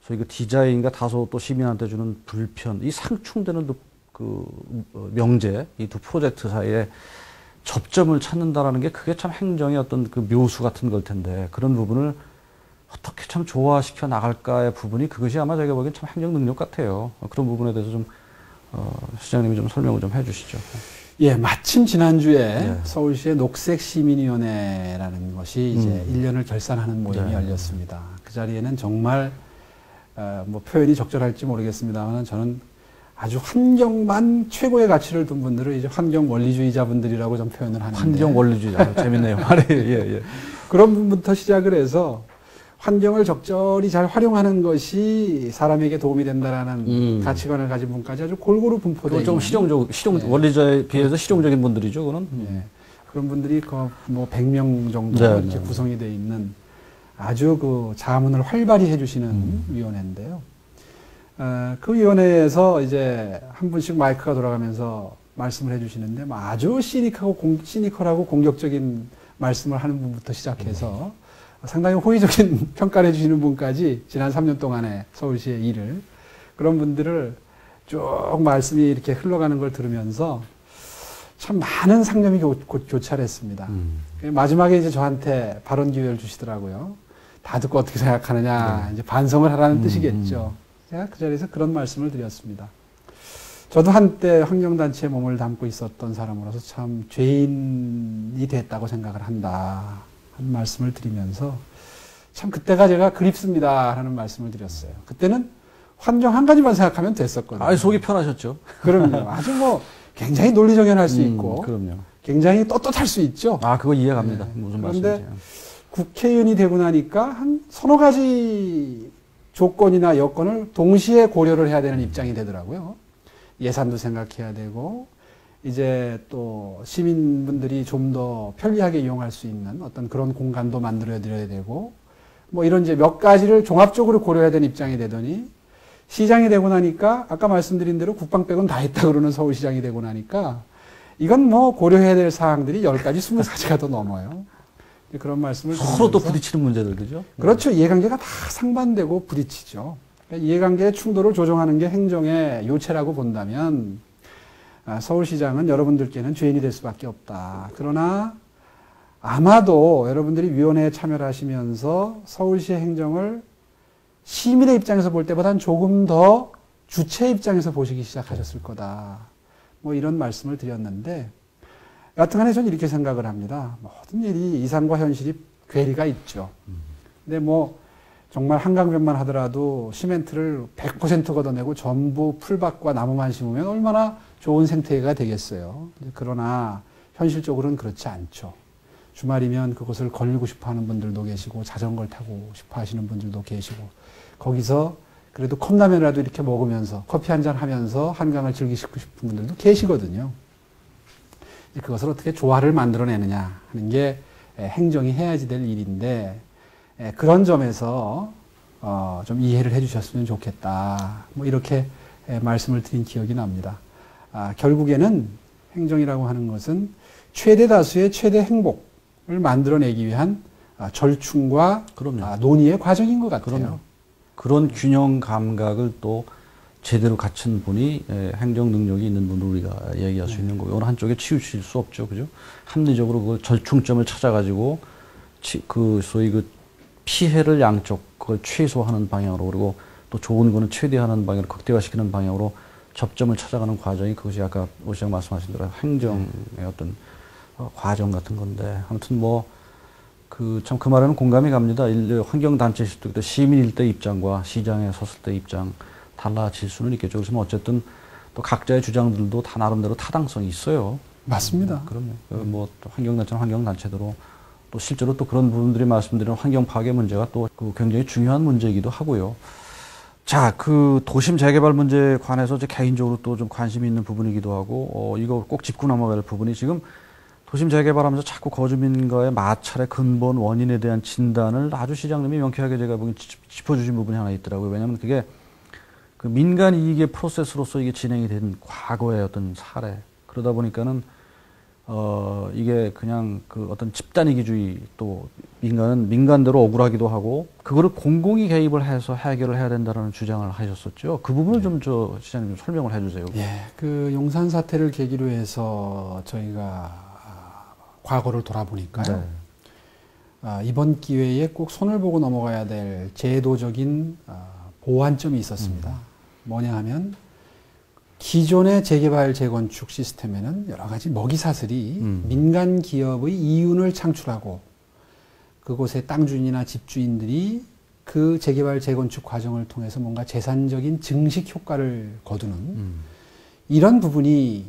소위 그 디자인과 다소 또 시민한테 주는 불편, 이 상충되는 명제, 이 두 프로젝트 사이에 접점을 찾는다라는 게 그게 참 행정의 어떤 그 묘수 같은 걸 텐데, 그런 부분을 어떻게 참 조화시켜 나갈까의 부분이 그것이 아마 제가 보기엔 참 행정 능력 같아요. 그런 부분에 대해서 좀, 시장님이 좀 설명을 좀 해주시죠. 예, 마침 지난주에 서울시의 녹색시민위원회라는 것이 이제 1년을 결산하는 모임이 열렸습니다. 그 자리에는 정말 뭐 표현이 적절할지 모르겠습니다만 저는 아주 환경만 최고의 가치를 둔 분들을 이제 환경 원리주의자분들이라고 좀 표현을 하는데, 환경 원리주의자 재밌네요. 말이 예. 그런 분부터 시작을 해서 환경을 적절히 잘 활용하는 것이 사람에게 도움이 된다라는 가치관을 가진 분까지 아주 골고루 분포되어 좀 원리자에 비해서 실용적인 분들이죠, 그는. 그런 분들이 뭐 100명 정도 이렇게 구성이 되어 있는 아주 그 자문을 활발히 해주시는 위원회인데요. 그 위원회에서 이제 한 분씩 마이크가 돌아가면서 말씀을 해주시는데, 뭐 아주 시니컬하고 공격적인 말씀을 하는 분부터 시작해서 상당히 호의적인 평가를 해주시는 분까지 지난 3년 동안의 서울시의 일을, 그런 분들을 쭉 말씀이 이렇게 흘러가는 걸 들으면서 참 많은 상념이 교차했습니다. 마지막에 이제 저한테 발언 기회를 주시더라고요. 다 듣고 어떻게 생각하느냐, 이제 반성을 하라는 뜻이겠죠. 제가 그 자리에서 그런 말씀을 드렸습니다. 저도 한때 환경단체에 몸을 담고 있었던 사람으로서 참 죄인이 됐다고 생각을 한다 하는 말씀을 드리면서, 참 그때가 제가 그립습니다 하는 말씀을 드렸어요. 그때는 환경 한 가지만 생각하면 됐었거든요. 속이 편하셨죠. 그럼요. 아주 뭐 굉장히 논리정연할 수 있고, 그럼요. 굉장히 떳떳할 수 있죠. 그거 이해갑니다. 무슨 말씀인지. 그런데 국회의원이 되고 나니까 한 서너 가지 조건이나 여건을 동시에 고려를 해야 되는 입장이 되더라고요. 예산도 생각해야 되고, 이제 또 시민분들이 좀 더 편리하게 이용할 수 있는 어떤 그런 공간도 만들어 드려야 되고, 뭐 이런 이제 몇 가지를 종합적으로 고려해야 되는 입장이 되더니, 시장이 되고 나니까 아까 말씀드린 대로 국방 빼고는 다 했다 그러는 서울시장이 되고 나니까 이건 뭐 고려해야 될 사항들이 10가지, 20가지가 더 넘어요. 그런 말씀을 서로 또 부딪히는 문제들, 그죠? 그렇죠. 이해관계가 다 상반되고 부딪히죠. 그러니까 이해관계의 충돌을 조정하는 게 행정의 요체라고 본다면, 서울시장은 여러분들께는 죄인이 될 수밖에 없다. 그러나 아마도 여러분들이 위원회에 참여를 하시면서 서울시의 행정을 시민의 입장에서 볼 때보다는 조금 더 주체의 입장에서 보시기 시작하셨을 거다. 뭐 이런 말씀을 드렸는데, 여하튼간에 저는 이렇게 생각을 합니다. 모든 일이 이상과 현실이 괴리가 있죠. 근데 뭐 정말 한강변만 하더라도 시멘트를 100% 걷어내고 전부 풀밭과 나무만 심으면 얼마나 좋은 생태계가 되겠어요. 그러나 현실적으로는 그렇지 않죠. 주말이면 그곳을 걸리고 싶어 하는 분들도 계시고, 자전거를 타고 싶어 하시는 분들도 계시고, 거기서 그래도 컵라면이라도 이렇게 먹으면서 커피 한잔 하면서 한강을 즐기시고 싶은 분들도 계시거든요. 그것을 어떻게 조화를 만들어내느냐 하는 게 행정이 해야지 될 일인데, 그런 점에서 좀 이해를 해주셨으면 좋겠다. 뭐 이렇게 말씀을 드린 기억이 납니다. 결국에는 행정이라고 하는 것은 최대 다수의 최대 행복을 만들어내기 위한 절충과 논의의 과정인 것 같아요. 그럼요. 그런 균형 감각을 또 제대로 갖춘 분이 행정 능력이 있는 분으로 우리가 얘기할 수 있는 거고요. 어느 한쪽에 치우칠 수 없죠. 그죠? 합리적으로 그 절충점을 찾아가지고 소위 그 피해를 양쪽 그걸 최소화하는 방향으로, 그리고 또 좋은 거는 최대화하는 방향으로, 극대화시키는 방향으로 접점을 찾아가는 과정이, 그것이 아까 오 시장 말씀하신 대로 행정의 어떤 과정 같은 건데, 아무튼 뭐 참 그 말에는 공감이 갑니다. 환경단체 있을 때 시민일 때 입장과 시장에 섰을 때 입장 달라질 수는 있겠죠. 그렇지만 어쨌든 또 각자의 주장들도 다 나름대로 타당성이 있어요. 맞습니다. 그럼요. 뭐 환경단체는 환경단체대로 또 실제로 또 그런 부분들이 말씀드린 환경 파괴 문제가 또 굉장히 중요한 문제이기도 하고요. 자, 그 도심 재개발 문제에 관해서 제 개인적으로 또 좀 관심이 있는 부분이기도 하고, 이거 꼭 짚고 넘어갈 부분이 지금 도심 재개발하면서 자꾸 거주민과의 마찰의 근본 원인에 대한 진단을 아주 시장님이 명쾌하게 제가 보기엔 짚어주신 부분이 하나 있더라고요. 왜냐하면 그게 그 민간 이익의 프로세스로서 이게 진행이 된 과거의 어떤 사례. 그러다 보니까는 이게 그냥 그 어떤 집단이기주의, 또 민간은 민간대로 억울하기도 하고, 그거를 공공이 개입을 해서 해결을 해야 된다는 주장을 하셨었죠. 그 부분을 좀 시장님 좀 설명을 해주세요. 예, 그 용산 사태를 계기로 해서 저희가 과거를 돌아보니까요. 네. 이번 기회에 꼭 손을 보고 넘어가야 될 제도적인 보완점이 있었습니다. 뭐냐 하면 기존의 재개발 재건축 시스템에는 여러 가지 먹이사슬이 민간 기업의 이윤을 창출하고 그곳의 땅 주인이나 집주인들이 그 재개발 재건축 과정을 통해서 뭔가 재산적인 증식 효과를 거두는 이런 부분이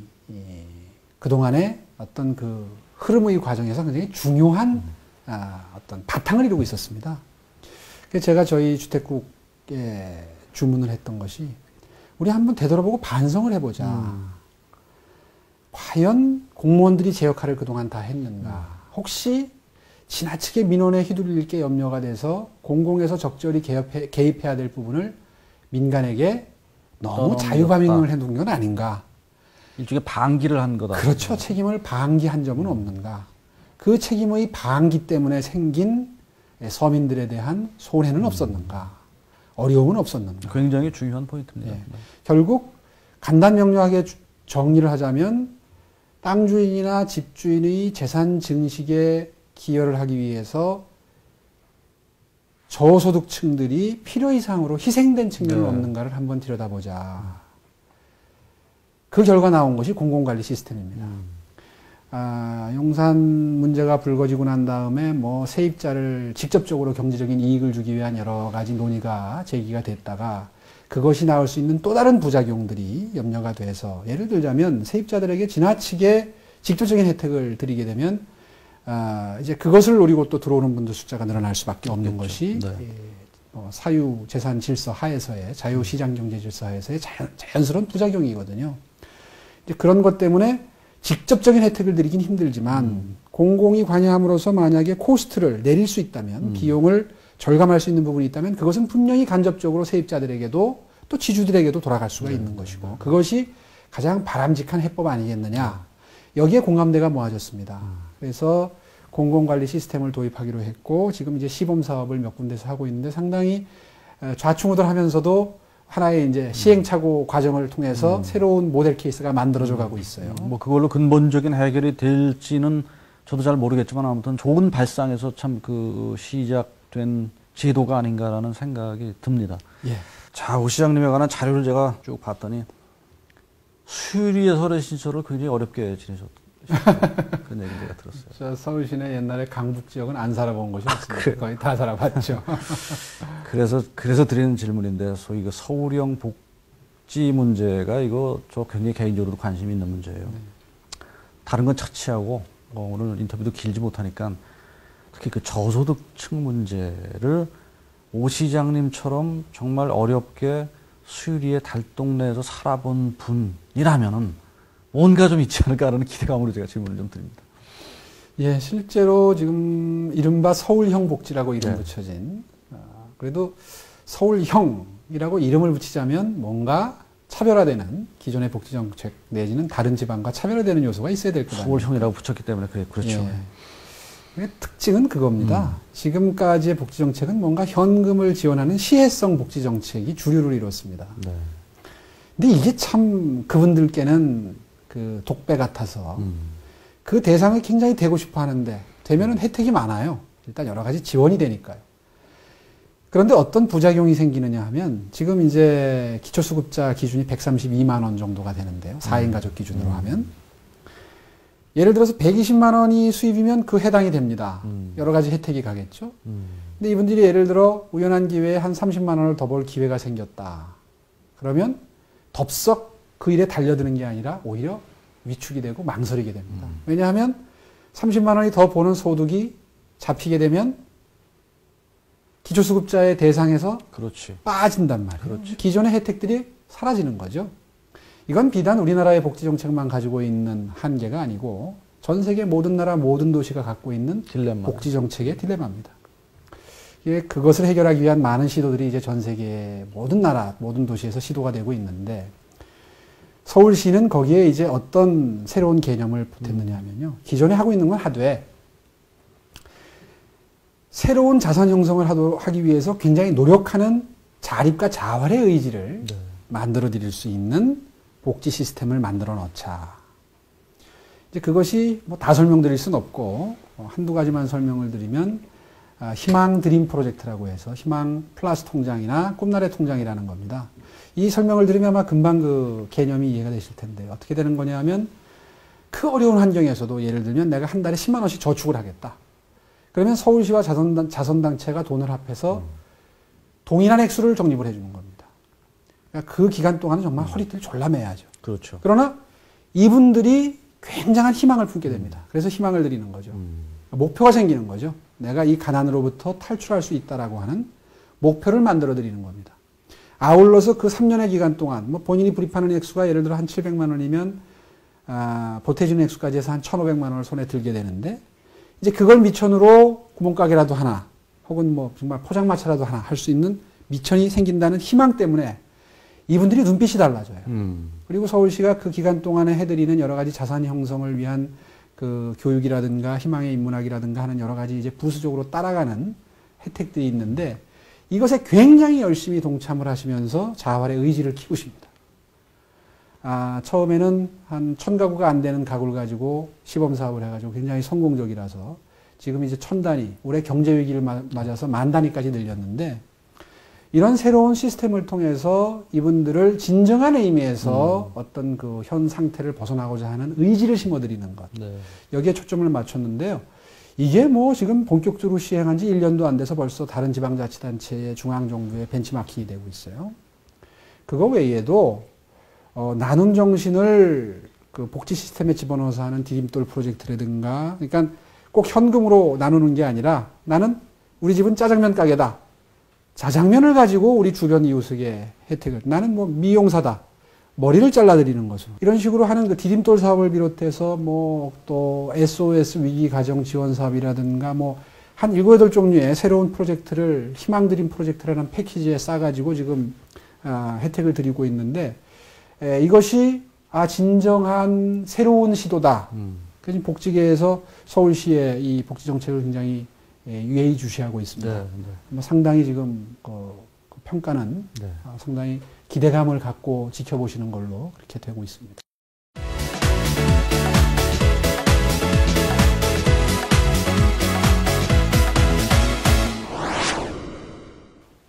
그동안의 어떤 그 흐름의 과정에서 굉장히 중요한 어떤 바탕을 이루고 있었습니다. 그래서 제가 저희 주택국에 주문을 했던 것이 우리 한번 되돌아보고 반성을 해보자. 과연 공무원들이 제 역할을 그동안 다 했는가. 혹시 지나치게 민원에 휘둘릴 게 염려가 돼서 공공에서 적절히 개입해야 될 부분을 민간에게 너무 자유방임을 해둔 건 아닌가. 일종의 방기를 한 거다. 그렇죠. 책임을 방기한 점은 없는가. 그 책임의 방기 때문에 생긴 서민들에 대한 손해는 없었는가. 어려움은 없었는가. 굉장히 중요한 포인트입니다. 예. 결국 간단명료하게 정리를 하자면 땅 주인이나 집주인의 재산 증식에 기여를 하기 위해서 저소득층들이 필요 이상으로 희생된 측면은 없는가를 한번 들여다보자. 그 결과 나온 것이 공공관리 시스템입니다. 용산 문제가 불거지고 난 다음에 뭐 세입자를 직접적으로 경제적인 이익을 주기 위한 여러 가지 논의가 제기가 됐다가 그것이 나올 수 있는 또 다른 부작용들이 염려가 돼서 예를 들자면 세입자들에게 지나치게 직접적인 혜택을 드리게 되면 이제 그것을 노리고 또 들어오는 분들 숫자가 늘어날 수밖에 없는 그렇죠. 것이 네. 사유 재산 질서 하에서의 자유시장 경제 질서 하에서의 자연스러운 부작용이거든요. 이제 그런 것 때문에 직접적인 혜택을 드리긴 힘들지만 공공이 관여함으로써 만약에 코스트를 내릴 수 있다면 비용을 절감할 수 있는 부분이 있다면 그것은 분명히 간접적으로 세입자들에게도 또 지주들에게도 돌아갈 수가 있는 것이고 그것이 가장 바람직한 해법 아니겠느냐. 여기에 공감대가 모아졌습니다. 그래서 공공관리 시스템을 도입하기로 했고 지금 이제 시범 사업을 몇 군데서 하고 있는데 상당히 좌충우돌하면서도 하나의 이제 시행착오 과정을 통해서 새로운 모델 케이스가 만들어져 가고 있어요. 뭐 그걸로 근본적인 해결이 될지는 저도 잘 모르겠지만 아무튼 좋은 발상에서 참 그 시작된 제도가 아닌가라는 생각이 듭니다. 예. 자, 오 시장님에 관한 자료를 제가 쭉 봤더니 수리의 신설을 굉장히 어렵게 지내셨다. 그런 얘기 제가 들었어요. 저 서울 시내 옛날에 강북 지역은 안 살아본 것이 없습니다. 거의 다 살아봤죠. 그래서 드리는 질문인데, 소위 그 서울형 복지 문제가 이거 저 굉장히 개인적으로도 관심이 있는 문제예요. 다른 건 차치하고 오늘 인터뷰도 길지 못하니까 특히 그 저소득층 문제를 오 시장님처럼 정말 어렵게 수유리의 달동네에서 살아본 분이라면은 뭔가 좀 있지 않을까라는 기대감으로 제가 질문을 좀 드립니다. 예, 실제로 지금 이른바 서울형 복지라고 이름 붙여진 그래도 서울형이라고 이름을 붙이자면 뭔가 차별화되는 기존의 복지정책 내지는 다른 지방과 차별화되는 요소가 있어야 될 거다. 서울형이라고 붙였기 때문에 그렇죠. 예. 특징은 그겁니다. 지금까지의 복지정책은 뭔가 현금을 지원하는 시혜성 복지정책이 주류를 이뤘습니다. 네. 근데 이게 참 그분들께는 그 독배 같아서 그 대상을 굉장히 되고 싶어 하는데 되면은 혜택이 많아요. 일단 여러 가지 지원이 되니까요. 그런데 어떤 부작용이 생기느냐 하면 지금 이제 기초수급자 기준이 132만 원 정도가 되는데요. 4인 가족 기준으로 하면. 예를 들어서 120만 원이 수입이면 그 해당이 됩니다. 여러 가지 혜택이 가겠죠. 근데 이분들이 예를 들어 우연한 기회에 한 30만 원을 더 벌 기회가 생겼다. 그러면 덥석 그 일에 달려드는 게 아니라 오히려 위축이 되고 망설이게 됩니다. 왜냐하면 30만 원이 더 버는 소득이 잡히게 되면 기초수급자의 대상에서 그렇지. 빠진단 말이에요. 그렇지. 기존의 혜택들이 사라지는 거죠. 이건 비단 우리나라의 복지정책만 가지고 있는 한계가 아니고 전 세계 모든 나라 모든 도시가 갖고 있는 딜레마. 복지정책의 딜레마입니다. 그것을 해결하기 위한 많은 시도들이 이제 전 세계 모든 나라 모든 도시에서 시도가 되고 있는데 서울시는 거기에 이제 어떤 새로운 개념을 보탰느냐 하면요. 기존에 하고 있는 건 하되 새로운 자산 형성을 하기 위해서 굉장히 노력하는 자립과 자활의 의지를 네. 만들어 드릴 수 있는 복지 시스템을 만들어 놓자. 이제 그것이 뭐 다 설명드릴 수는 없고 한두 가지만 설명을 드리면 희망 드림 프로젝트라고 해서 희망 플러스 통장이나 꿈나래 통장이라는 겁니다. 이 설명을 드리면 아마 금방 그 개념이 이해가 되실 텐데 어떻게 되는 거냐 하면 그 어려운 환경에서도 예를 들면 내가 한 달에 10만 원씩 저축을 하겠다. 그러면 서울시와 자선단체가 돈을 합해서 동일한 액수를 적립을 해주는 겁니다. 그러니까 그 기간 동안은 정말 허리띠를 졸라매야죠. 그렇죠. 그러나 이분들이 굉장한 희망을 품게 됩니다. 그래서 희망을 드리는 거죠. 목표가 생기는 거죠. 내가 이 가난으로부터 탈출할 수 있다라고 하는 목표를 만들어 드리는 겁니다. 아울러서 그 3년의 기간 동안 뭐 본인이 불입하는 액수가 예를 들어 한 700만 원이면 보태주는 액수까지 해서 한 1,500만 원을 손에 들게 되는데 이제 그걸 미천으로 구멍가게라도 하나 혹은 뭐 정말 포장마차라도 하나 할 수 있는 미천이 생긴다는 희망 때문에 이분들이 눈빛이 달라져요. 그리고 서울시가 그 기간 동안에 해드리는 여러 가지 자산 형성을 위한 그 교육이라든가 희망의 인문학이라든가 하는 여러 가지 이제 부수적으로 따라가는 혜택들이 있는데 이것에 굉장히 열심히 동참을 하시면서 자활의 의지를 키우십니다. 처음에는 한 1,000가구가 안 되는 가구를 가지고 시범 사업을 해가지고 굉장히 성공적이라서 지금 이제 1,000단위, 올해 경제 위기를 맞아서 10,000단위까지 늘렸는데 이런 새로운 시스템을 통해서 이분들을 진정한 의미에서 어떤 그 현 상태를 벗어나고자 하는 의지를 심어드리는 것. 네. 여기에 초점을 맞췄는데요. 이게 뭐 지금 본격적으로 시행한 지 1년도 안 돼서 벌써 다른 지방자치단체의 중앙정부에 벤치마킹이 되고 있어요. 그거 외에도 나눔 정신을 그 복지 시스템에 집어넣어서 하는 디딤돌 프로젝트라든가 그러니까 꼭 현금으로 나누는 게 아니라 나는 우리 집은 짜장면 가게다. 자장면을 가지고 우리 주변 이웃에게 혜택을 나는 뭐 미용사다. 머리를 잘라드리는 것으로 이런 식으로 하는 그 디딤돌 사업을 비롯해서 뭐 또 SOS 위기 가정 지원 사업이라든가 뭐 한 7, 8종류의 새로운 프로젝트를 희망 드림 프로젝트라는 패키지에 싸가지고 지금 혜택을 드리고 있는데 이것이 진정한 새로운 시도다. 그래서 복지계에서 서울시의 이 복지 정책을 굉장히 예의주시하고 있습니다. 네, 네. 상당히 지금 그 평가는 네. 상당히 기대감을 갖고 지켜보시는 걸로 그렇게 되고 있습니다.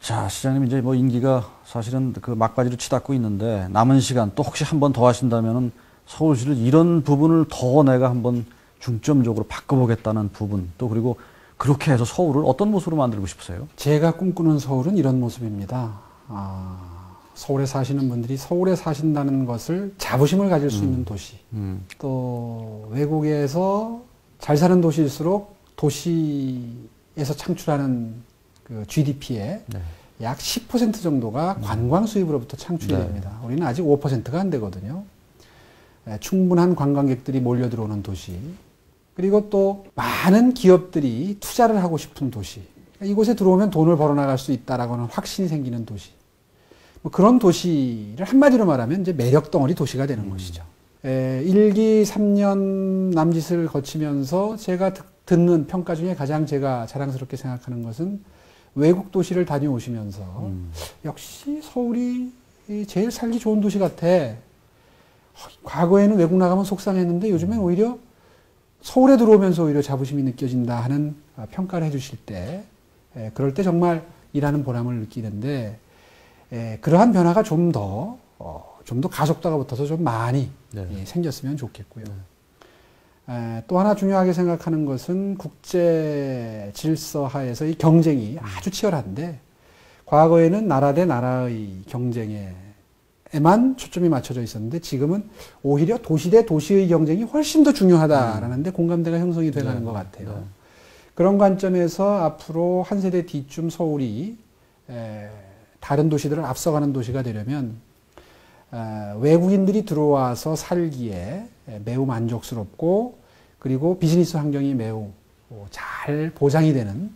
자, 시장님 이제 뭐 임기가 사실은 그 막바지로 치닫고 있는데 남은 시간 또 혹시 한 번 더 하신다면은 서울시를 이런 부분을 더 내가 한번 중점적으로 바꿔보겠다는 부분 또 그리고 그렇게 해서 서울을 어떤 모습으로 만들고 싶으세요? 제가 꿈꾸는 서울은 이런 모습입니다. 서울에 사시는 분들이 서울에 사신다는 것을 자부심을 가질 수 있는 도시. 또 외국에서 잘 사는 도시일수록 도시에서 창출하는 그 GDP의 네. 약 10% 정도가 관광 수입으로부터 창출이 됩니다. 우리는 아직 5%가 안 되거든요. 충분한 관광객들이 몰려 들어오는 도시. 그리고 또 많은 기업들이 투자를 하고 싶은 도시. 이곳에 들어오면 돈을 벌어나갈 수 있다라고 하는 확신이 생기는 도시. 뭐 그런 도시를 한마디로 말하면 이제 매력 덩어리 도시가 되는 것이죠. 1기 3년 남짓을 거치면서 제가 듣는 평가 중에 가장 제가 자랑스럽게 생각하는 것은 외국 도시를 다녀오시면서 역시 서울이 제일 살기 좋은 도시 같아. 과거에는 외국 나가면 속상했는데 요즘엔 오히려 서울에 들어오면서 오히려 자부심이 느껴진다 하는 평가를 해주실 때 그럴 때 정말 일하는 보람을 느끼는데 그러한 변화가 좀 더 가속도가 붙어서 좀 많이 생겼으면 좋겠고요. 또 하나 중요하게 생각하는 것은 국제 질서 하에서 이 경쟁이 아주 치열한데 과거에는 나라 대 나라의 경쟁에만 초점이 맞춰져 있었는데 지금은 오히려 도시 대 도시의 경쟁이 훨씬 더 중요하다라는 데 공감대가 형성이 돼가는 것 같아요. 그런 관점에서 앞으로 한 세대 뒤쯤 서울이 다른 도시들을 앞서가는 도시가 되려면 외국인들이 들어와서 살기에 매우 만족스럽고 그리고 비즈니스 환경이 매우 잘 보장이 되는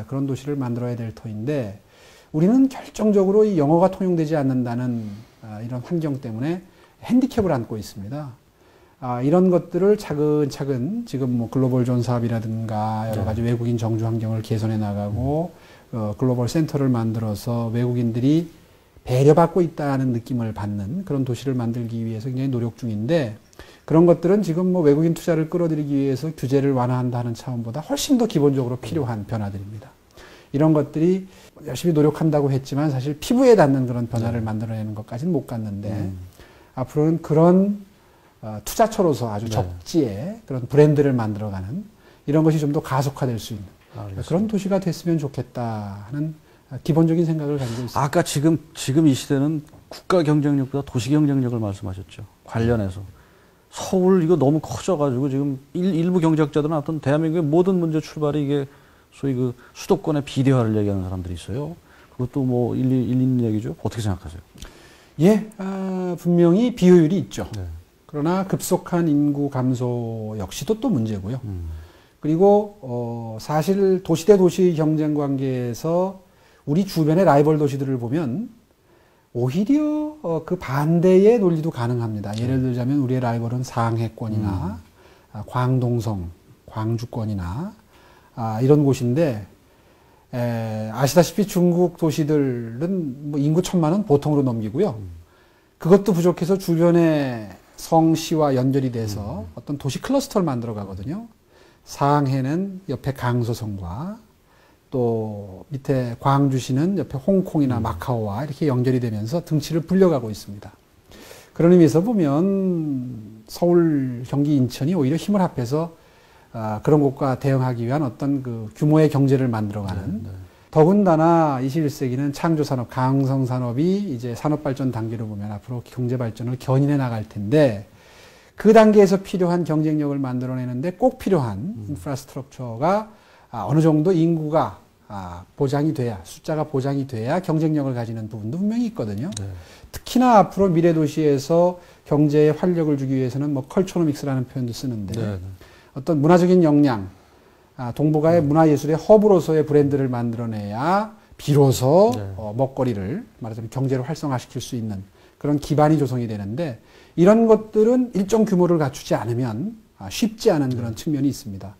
그런 도시를 만들어야 될 터인데 우리는 결정적으로 이 영어가 통용되지 않는다는 이런 환경 때문에 핸디캡을 안고 있습니다. 이런 것들을 차근차근 지금 뭐 글로벌 존 사업이라든가 여러 가지 외국인 정주 환경을 개선해 나가고 글로벌 센터를 만들어서 외국인들이 배려받고 있다는 느낌을 받는 그런 도시를 만들기 위해서 굉장히 노력 중인데 그런 것들은 지금 뭐 외국인 투자를 끌어들이기 위해서 규제를 완화한다는 차원보다 훨씬 더 기본적으로 필요한 변화들입니다. 이런 것들이 열심히 노력한다고 했지만 사실 피부에 닿는 그런 변화를 만들어내는 것까지는 못 갔는데 앞으로는 그런 투자처로서 아주 적지에 그런 브랜드를 만들어가는 이런 것이 좀 더 가속화될 수 있는 그런 도시가 됐으면 좋겠다 하는 기본적인 생각을 가지고 있습니다. 아까 지금 이 시대는 국가 경쟁력보다 도시 경쟁력을 말씀하셨죠. 관련해서. 서울 이거 너무 커져가지고 지금 일부 경제학자들은 어떤 대한민국의 모든 문제 출발이 이게 소위 그 수도권의 비대화를 얘기하는 사람들이 있어요. 그것도 뭐 일리 있는 얘기죠. 어떻게 생각하세요? 예, 분명히 비효율이 있죠. 네. 그러나 급속한 인구 감소 역시도 또 문제고요. 그리고 사실 도시 대 도시 경쟁 관계에서 우리 주변의 라이벌 도시들을 보면 오히려 그 반대의 논리도 가능합니다. 예를 들자면 우리의 라이벌은 상해권이나 광동성, 광주권이나 이런 곳인데 아시다시피 중국 도시들은 뭐 인구 1,000만은 보통으로 넘기고요. 그것도 부족해서 주변의 성시와 연결이 돼서 어떤 도시 클러스터를 만들어 가거든요. 상해는 옆에 강서성과 또 밑에 광주시는 옆에 홍콩이나 마카오와 이렇게 연결이 되면서 등치를 불려가고 있습니다. 그런 의미에서 보면 서울, 경기, 인천이 오히려 힘을 합해서 그런 곳과 대응하기 위한 어떤 그 규모의 경제를 만들어가는 더군다나 21세기는 창조산업, 강성산업이 이제 산업발전 단계로 보면 앞으로 경제발전을 견인해 나갈 텐데 그 단계에서 필요한 경쟁력을 만들어내는데 꼭 필요한 인프라스트럭처가 어느 정도 인구가 보장이 돼야, 숫자가 보장이 돼야 경쟁력을 가지는 부분도 분명히 있거든요. 네. 특히나 앞으로 미래 도시에서 경제에 활력을 주기 위해서는 뭐 컬처노믹스라는 표현도 쓰는데 네. 어떤 문화적인 역량, 동북아의 문화예술의 허브로서의 브랜드를 만들어내야 비로소 네. 먹거리를 말하자면 경제를 활성화시킬 수 있는 그런 기반이 조성이 되는데 이런 것들은 일정 규모를 갖추지 않으면 쉽지 않은 그런 측면이 있습니다.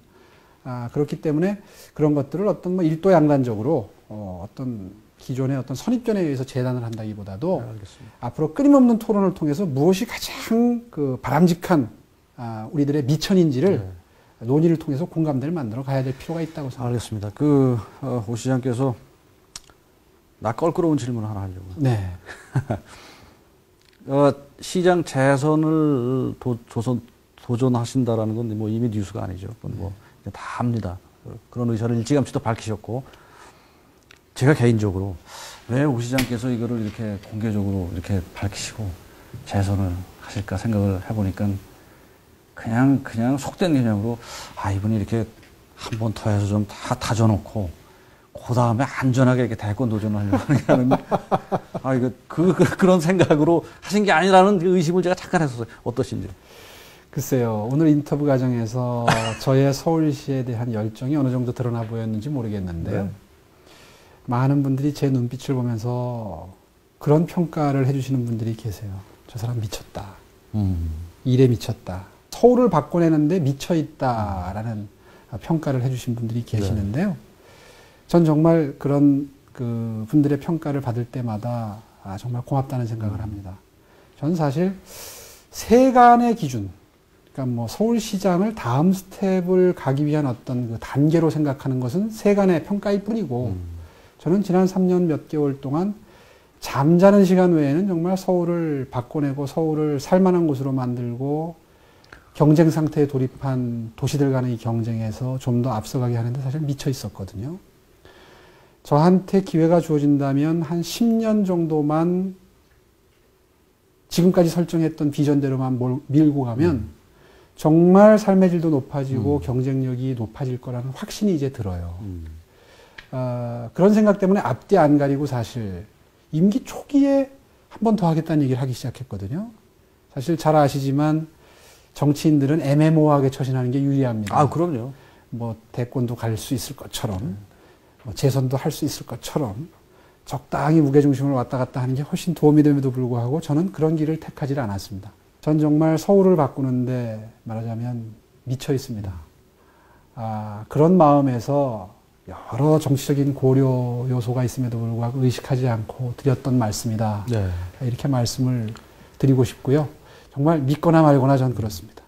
그렇기 때문에 그런 것들을 어떤 뭐 일도양단적으로 어떤 기존의 어떤 선입견에 의해서 재단을 한다기보다도 앞으로 끊임없는 토론을 통해서 무엇이 가장 그 바람직한 우리들의 미천인지를 논의를 통해서 공감대를 만들어 가야 될 필요가 있다고 생각합니다. 알겠습니다. 오 시장께서 나 껄끄러운 질문을 하나 하려고. 네. 시장 재선을 도전하신다라는 건 뭐 이미 뉴스가 아니죠. 그건 뭐 다 합니다. 그런 의사를 일찌감치도 밝히셨고, 제가 개인적으로 왜 오 시장께서 이거를 이렇게 공개적으로 이렇게 밝히시고 재선을 하실까 생각을 해보니까 그냥 속된 개념으로 이분이 이렇게 한 번 더 해서 좀 다 다져놓고 그 다음에 안전하게 이렇게 대권 도전을 하려고 하는 그런 생각으로 하신 게 아니라는 의심을 제가 잠깐 했었어요. 어떠신지. 글쎄요. 오늘 인터뷰 과정에서 저의 서울시에 대한 열정이 어느 정도 드러나 보였는지 모르겠는데요. 네. 많은 분들이 제 눈빛을 보면서 그런 평가를 해주시는 분들이 계세요. 저 사람 미쳤다. 일에 미쳤다. 서울을 바꿔내는데 미쳐있다라는 평가를 해주신 분들이 계시는데요. 전 정말 그런 그 분들의 평가를 받을 때마다 정말 고맙다는 생각을 합니다. 전 사실 세간의 기준, 그러니까 뭐 서울시장을 다음 스텝을 가기 위한 어떤 그 단계로 생각하는 것은 세간의 평가일 뿐이고, 저는 지난 3년 몇 개월 동안 잠자는 시간 외에는 정말 서울을 바꿔내고 서울을 살만한 곳으로 만들고 경쟁 상태에 돌입한 도시들 간의 이 경쟁에서 좀 더 앞서가게 하는데 사실 미쳐 있었거든요. 저한테 기회가 주어진다면 한 10년 정도만 지금까지 설정했던 비전대로만 밀고 가면 정말 삶의 질도 높아지고 경쟁력이 높아질 거라는 확신이 이제 들어요. 그런 생각 때문에 앞뒤 안 가리고 사실 임기 초기에 한 번 더 하겠다는 얘기를 하기 시작했거든요. 사실 잘 아시지만 정치인들은 애매모호하게 처신하는 게 유리합니다. 아, 그럼요. 뭐 대권도 갈 수 있을 것처럼 뭐 재선도 할 수 있을 것처럼 적당히 무게중심을 왔다 갔다 하는 게 훨씬 도움이 됨에도 불구하고 저는 그런 길을 택하지 않았습니다. 전 정말 서울을 바꾸는데 말하자면 미쳐 있습니다. 그런 마음에서 여러 정치적인 고려 요소가 있음에도 불구하고 의식하지 않고 드렸던 말씀이다. 네. 이렇게 말씀을 드리고 싶고요. 정말 믿거나 말거나 전 그렇습니다.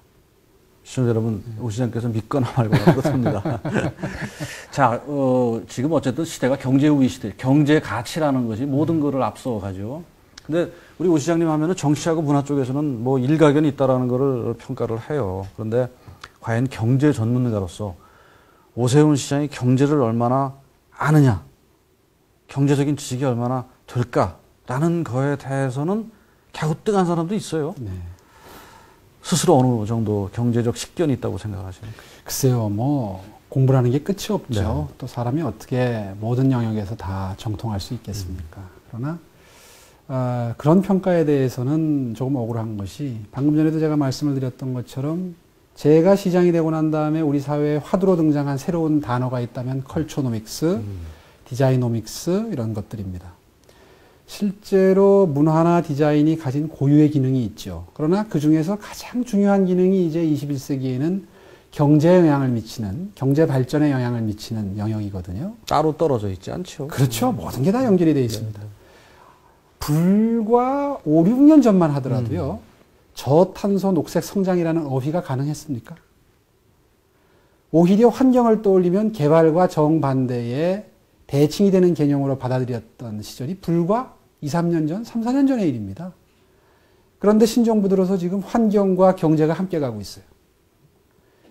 시청자 여러분, 오 시장께서 믿거나 말거나 그렇습니다. 자, 지금 어쨌든 시대가 경제 우위 시대, 경제 가치라는 것이 모든 것을 앞서가죠. 근데 우리 오 시장님 하면은 정치하고 문화 쪽에서는 뭐 일가견이 있다라는 거를 평가를 해요. 그런데 과연 경제 전문가로서 오세훈 시장이 경제를 얼마나 아느냐, 경제적인 지식이 얼마나 될까라는 거에 대해서는 갸우뚱한 사람도 있어요. 네. 스스로 어느 정도 경제적 식견이 있다고 생각하십니까? 글쎄요, 뭐 공부라는 게 끝이 없죠. 네. 또 사람이 어떻게 모든 영역에서 다 정통할 수 있겠습니까? 그러나 그런 평가에 대해서는 조금 억울한 것이 방금 전에도 제가 말씀을 드렸던 것처럼 제가 시장이 되고 난 다음에 우리 사회에 화두로 등장한 새로운 단어가 있다면 컬처노믹스, 디자이노믹스 이런 것들입니다. 실제로 문화나 디자인이 가진 고유의 기능이 있죠. 그러나 그 중에서 가장 중요한 기능이 이제 21세기에는 경제에 영향을 미치는, 경제 발전에 영향을 미치는 영역이거든요. 따로 떨어져 있지 않죠. 그렇죠. 모든 게 다 연결이 되어 있습니다. 불과 5, 6년 전만 하더라도요. 저탄소 녹색 성장이라는 어휘가 가능했습니까? 오히려 환경을 떠올리면 개발과 정반대의 대칭이 되는 개념으로 받아들였던 시절이 불과 2, 3년 전, 3, 4년 전의 일입니다. 그런데 신정부 들어서 지금 환경과 경제가 함께 가고 있어요.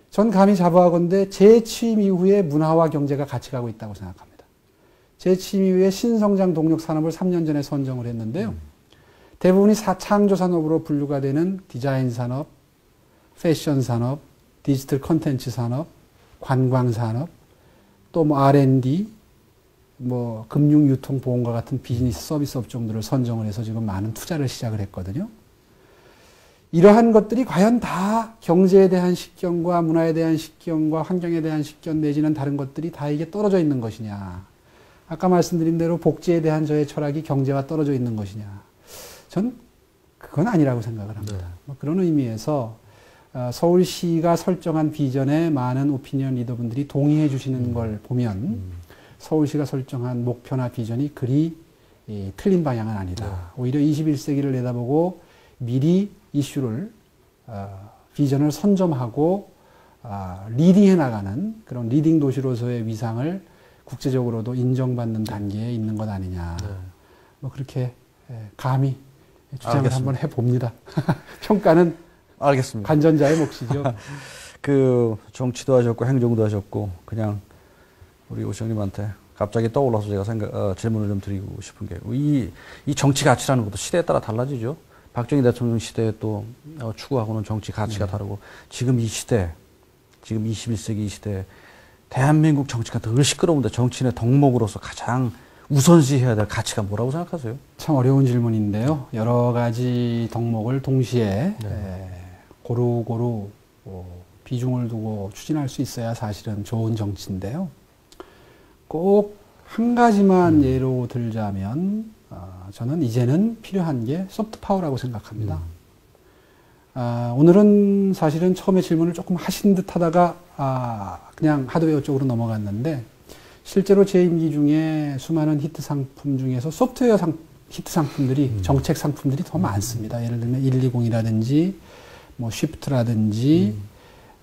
전 감히 자부하건대 제 취임 이후에 문화와 경제가 같이 가고 있다고 생각합니다. 제 취임 이후에 신성장 동력 산업을 3년 전에 선정을 했는데요. 대부분이 창조 산업으로 분류가 되는 디자인 산업, 패션 산업, 디지털 콘텐츠 산업, 관광 산업, 또 뭐 R&D, 뭐 금융, 유통, 보험과 같은 비즈니스 서비스 업종들을 선정을 해서 지금 많은 투자를 시작을 했거든요. 이러한 것들이 과연 다 경제에 대한 식견과 문화에 대한 식견과 환경에 대한 식견 내지는 다른 것들이 다 이게 떨어져 있는 것이냐. 아까 말씀드린 대로 복지에 대한 저의 철학이 경제와 떨어져 있는 것이냐. 전 그건 아니라고 생각을 합니다. 네. 뭐 그런 의미에서 서울시가 설정한 비전에 많은 오피니언 리더분들이 동의해 주시는 걸 보면 서울시가 설정한 목표나 비전이 그리 틀린 방향은 아니다. 네. 오히려 21세기를 내다보고 미리 이슈를 비전을 선점하고 리딩해 나가는 그런 리딩 도시로서의 위상을 국제적으로도 인정받는 단계에 있는 것 아니냐. 네. 뭐 그렇게 감히 주장을 알겠습니다. 한번 해봅니다. 평가는 알겠습니다. 관전자의 몫이죠. 그 정치도 하셨고 행정도 하셨고 그냥 우리 오 시장님한테 갑자기 떠올라서 제가 질문을 좀 드리고 싶은 게 이 정치 가치라는 것도 시대에 따라 달라지죠. 박정희 대통령 시대에 또 추구하고는 정치 가치가 다르고 지금 이 시대, 지금 21세기 이 시대에 대한민국 정치가 덜 시끄러운데 정치인의 덕목으로서 가장 우선시해야 될 가치가 뭐라고 생각하세요? 참 어려운 질문인데요. 여러 가지 덕목을 동시에 고루고루 비중을 두고 추진할 수 있어야 사실은 좋은 정치인데요. 꼭 한 가지만 예로 들자면 저는 이제는 필요한 게 소프트 파워라고 생각합니다. 오늘은 사실은 처음에 질문을 조금 하신 듯 하다가 그냥 하드웨어 쪽으로 넘어갔는데 실제로 제 임기 중에 수많은 히트 상품 중에서 소프트웨어 히트 상품들이 정책 상품들이 더 많습니다. 예를 들면 120이라든지 뭐 쉬프트라든지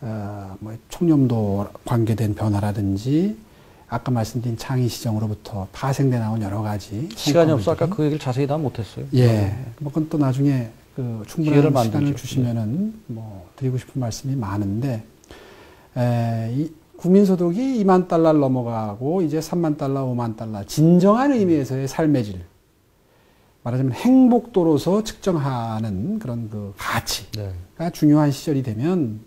뭐 청렴도 관계된 변화라든지 아까 말씀드린 창의 시정으로부터 파생돼 나온 여러 가지 시간이 없어 아까 그 얘기를 자세히 다 못했어요. 예, 뭐 그건 또 나중에 그 충분한 시간을 만들죠. 주시면은 뭐 드리고 싶은 말씀이 많은데 이 국민소득이 2만 달러를 넘어가고 이제 3만 달러, 5만 달러 진정한 의미에서의 삶의 질 말하자면 행복도로서 측정하는 그런 그 가치가 중요한 시절이 되면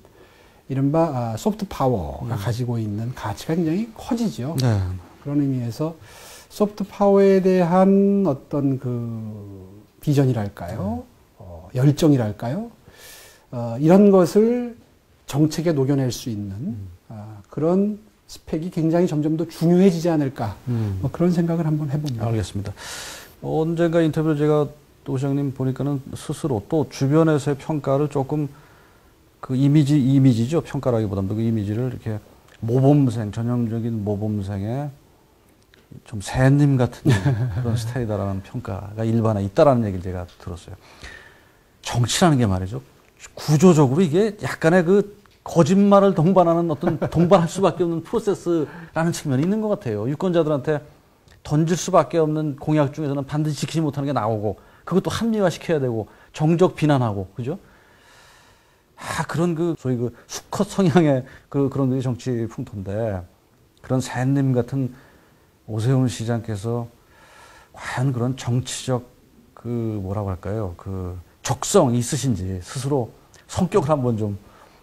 이른바 소프트 파워가 가지고 있는 가치가 굉장히 커지죠. 네. 그런 의미에서 소프트 파워에 대한 어떤 그 비전이랄까요, 열정이랄까요, 이런 것을 정책에 녹여낼 수 있는 그런 스펙이 굉장히 점점 더 중요해지지 않을까, 뭐 그런 생각을 한번 해봅니다. 알겠습니다. 언젠가 인터뷰를 제가 또 시장님 보니까는 스스로 또 주변에서의 평가를 조금 그 이미지죠. 평가라기보다도 그 이미지를 이렇게 모범생, 전형적인 모범생의 좀 새님 같은 그런 스타일이다라는 평가가 일반에 있다라는 얘기를 제가 들었어요. 정치라는 게 말이죠. 구조적으로 이게 약간의 그 거짓말을 동반하는 어떤 동반할 수밖에 없는 프로세스라는 측면이 있는 것 같아요. 유권자들한테 던질 수밖에 없는 공약 중에서는 반드시 지키지 못하는 게 나오고 그것도 합리화시켜야 되고 정적 비난하고 그죠? 그런 그 소위 그 수컷 성향의 그런 게 정치 풍토인데 그런 샌님 같은 오세훈 시장께서 과연 그런 정치적 그 뭐라고 할까요? 그 적성이 있으신지 스스로 성격을 한번 좀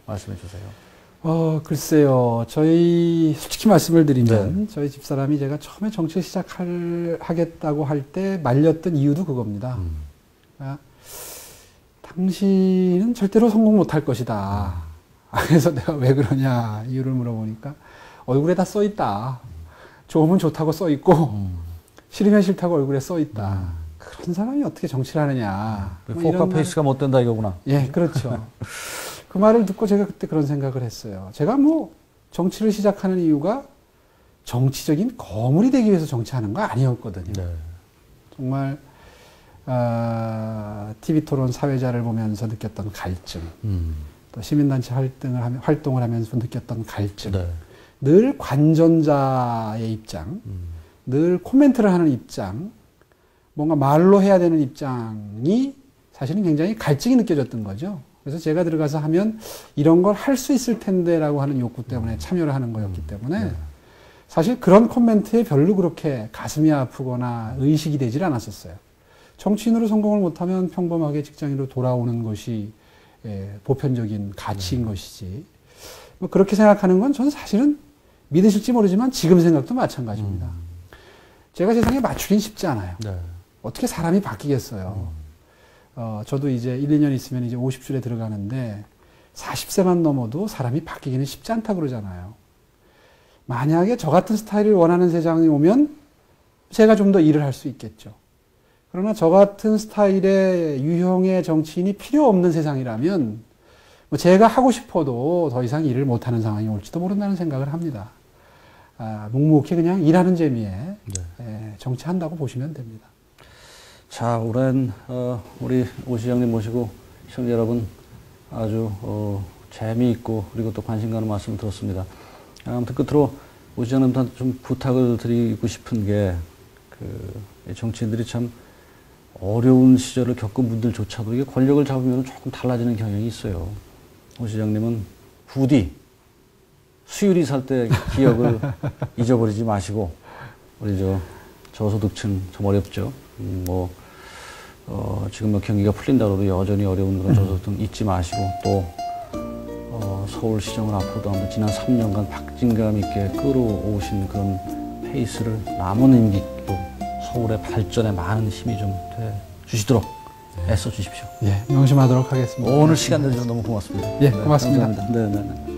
말씀해 주세요. 글쎄요. 솔직히 말씀을 드리면, 저희 집사람이 제가 처음에 정치 시작하겠다고 할 때 말렸던 이유도 그겁니다. 그러니까 당신은 절대로 성공 못할 것이다. 그래서 내가 왜 그러냐, 이유를 물어보니까 얼굴에 다 써 있다. 좋으면 좋다고 써 있고, 싫으면 싫다고 얼굴에 써 있다. 그런 사람이 어떻게 정치를 하느냐. 포커페이스가 못 된다 이거구나. 예, 그렇죠. 그 말을 듣고 제가 그때 그런 생각을 했어요. 제가 뭐 정치를 시작하는 이유가 정치적인 거물이 되기 위해서 정치하는 거 아니었거든요. 네. 정말 TV 토론 사회자를 보면서 느꼈던 갈증, 또 시민단체 활동을 하면서 느꼈던 갈증, 네. 늘 관전자의 입장, 늘 코멘트를 하는 입장, 뭔가 말로 해야 되는 입장이 사실은 굉장히 갈증이 느껴졌던 거죠. 그래서 제가 들어가서 하면 이런 걸 할 수 있을 텐데라고 하는 욕구 때문에 참여를 하는 거였기 때문에 사실 그런 코멘트에 별로 그렇게 가슴이 아프거나 의식이 되질 않았었어요. 정치인으로 성공을 못하면 평범하게 직장인으로 돌아오는 것이 보편적인 가치인 것이지. 뭐 그렇게 생각하는 건 저는 사실은 믿으실지 모르지만 지금 생각도 마찬가지입니다. 제가 세상에 맞추긴 쉽지 않아요. 네. 어떻게 사람이 바뀌겠어요. 저도 이제 1, 2년 있으면 이제 50줄에 들어가는데 40세만 넘어도 사람이 바뀌기는 쉽지 않다 그러잖아요. 만약에 저 같은 스타일을 원하는 세상이 오면 제가 좀 더 일을 할 수 있겠죠. 그러나 저 같은 스타일의 유형의 정치인이 필요 없는 세상이라면 뭐 제가 하고 싶어도 더 이상 일을 못하는 상황이 올지도 모른다는 생각을 합니다. 묵묵히 그냥 일하는 재미에 정치한다고 보시면 됩니다. 자, 오랜 우리 오 시장님 모시고 시청자 여러분 아주 재미있고 그리고 또 관심 가는 말씀을 들었습니다. 아무튼 끝으로 오 시장님한테 좀 부탁을 드리고 싶은 게 정치인들이 참 어려운 시절을 겪은 분들조차도 이게 권력을 잡으면 조금 달라지는 경향이 있어요. 오 시장님은 부디 수유리 살 때 기억을 잊어버리지 마시고 우리 저소득층 좀 어렵죠. 지금 뭐 경기가 풀린다고 해도 여전히 어려운 그런 저소득층 잊지 마시고 또 서울시정을 앞으로도 한번 지난 3년간 박진감 있게 끌어오신 그런 페이스를 남은 임기도 서울의 발전에 많은 힘이 좀 돼 주시도록 애써 주십시오. 예, 명심하도록 하겠습니다. 오늘 시간 내주셔서 너무 고맙습니다. 예, 고맙습니다. 감사합니다. 네.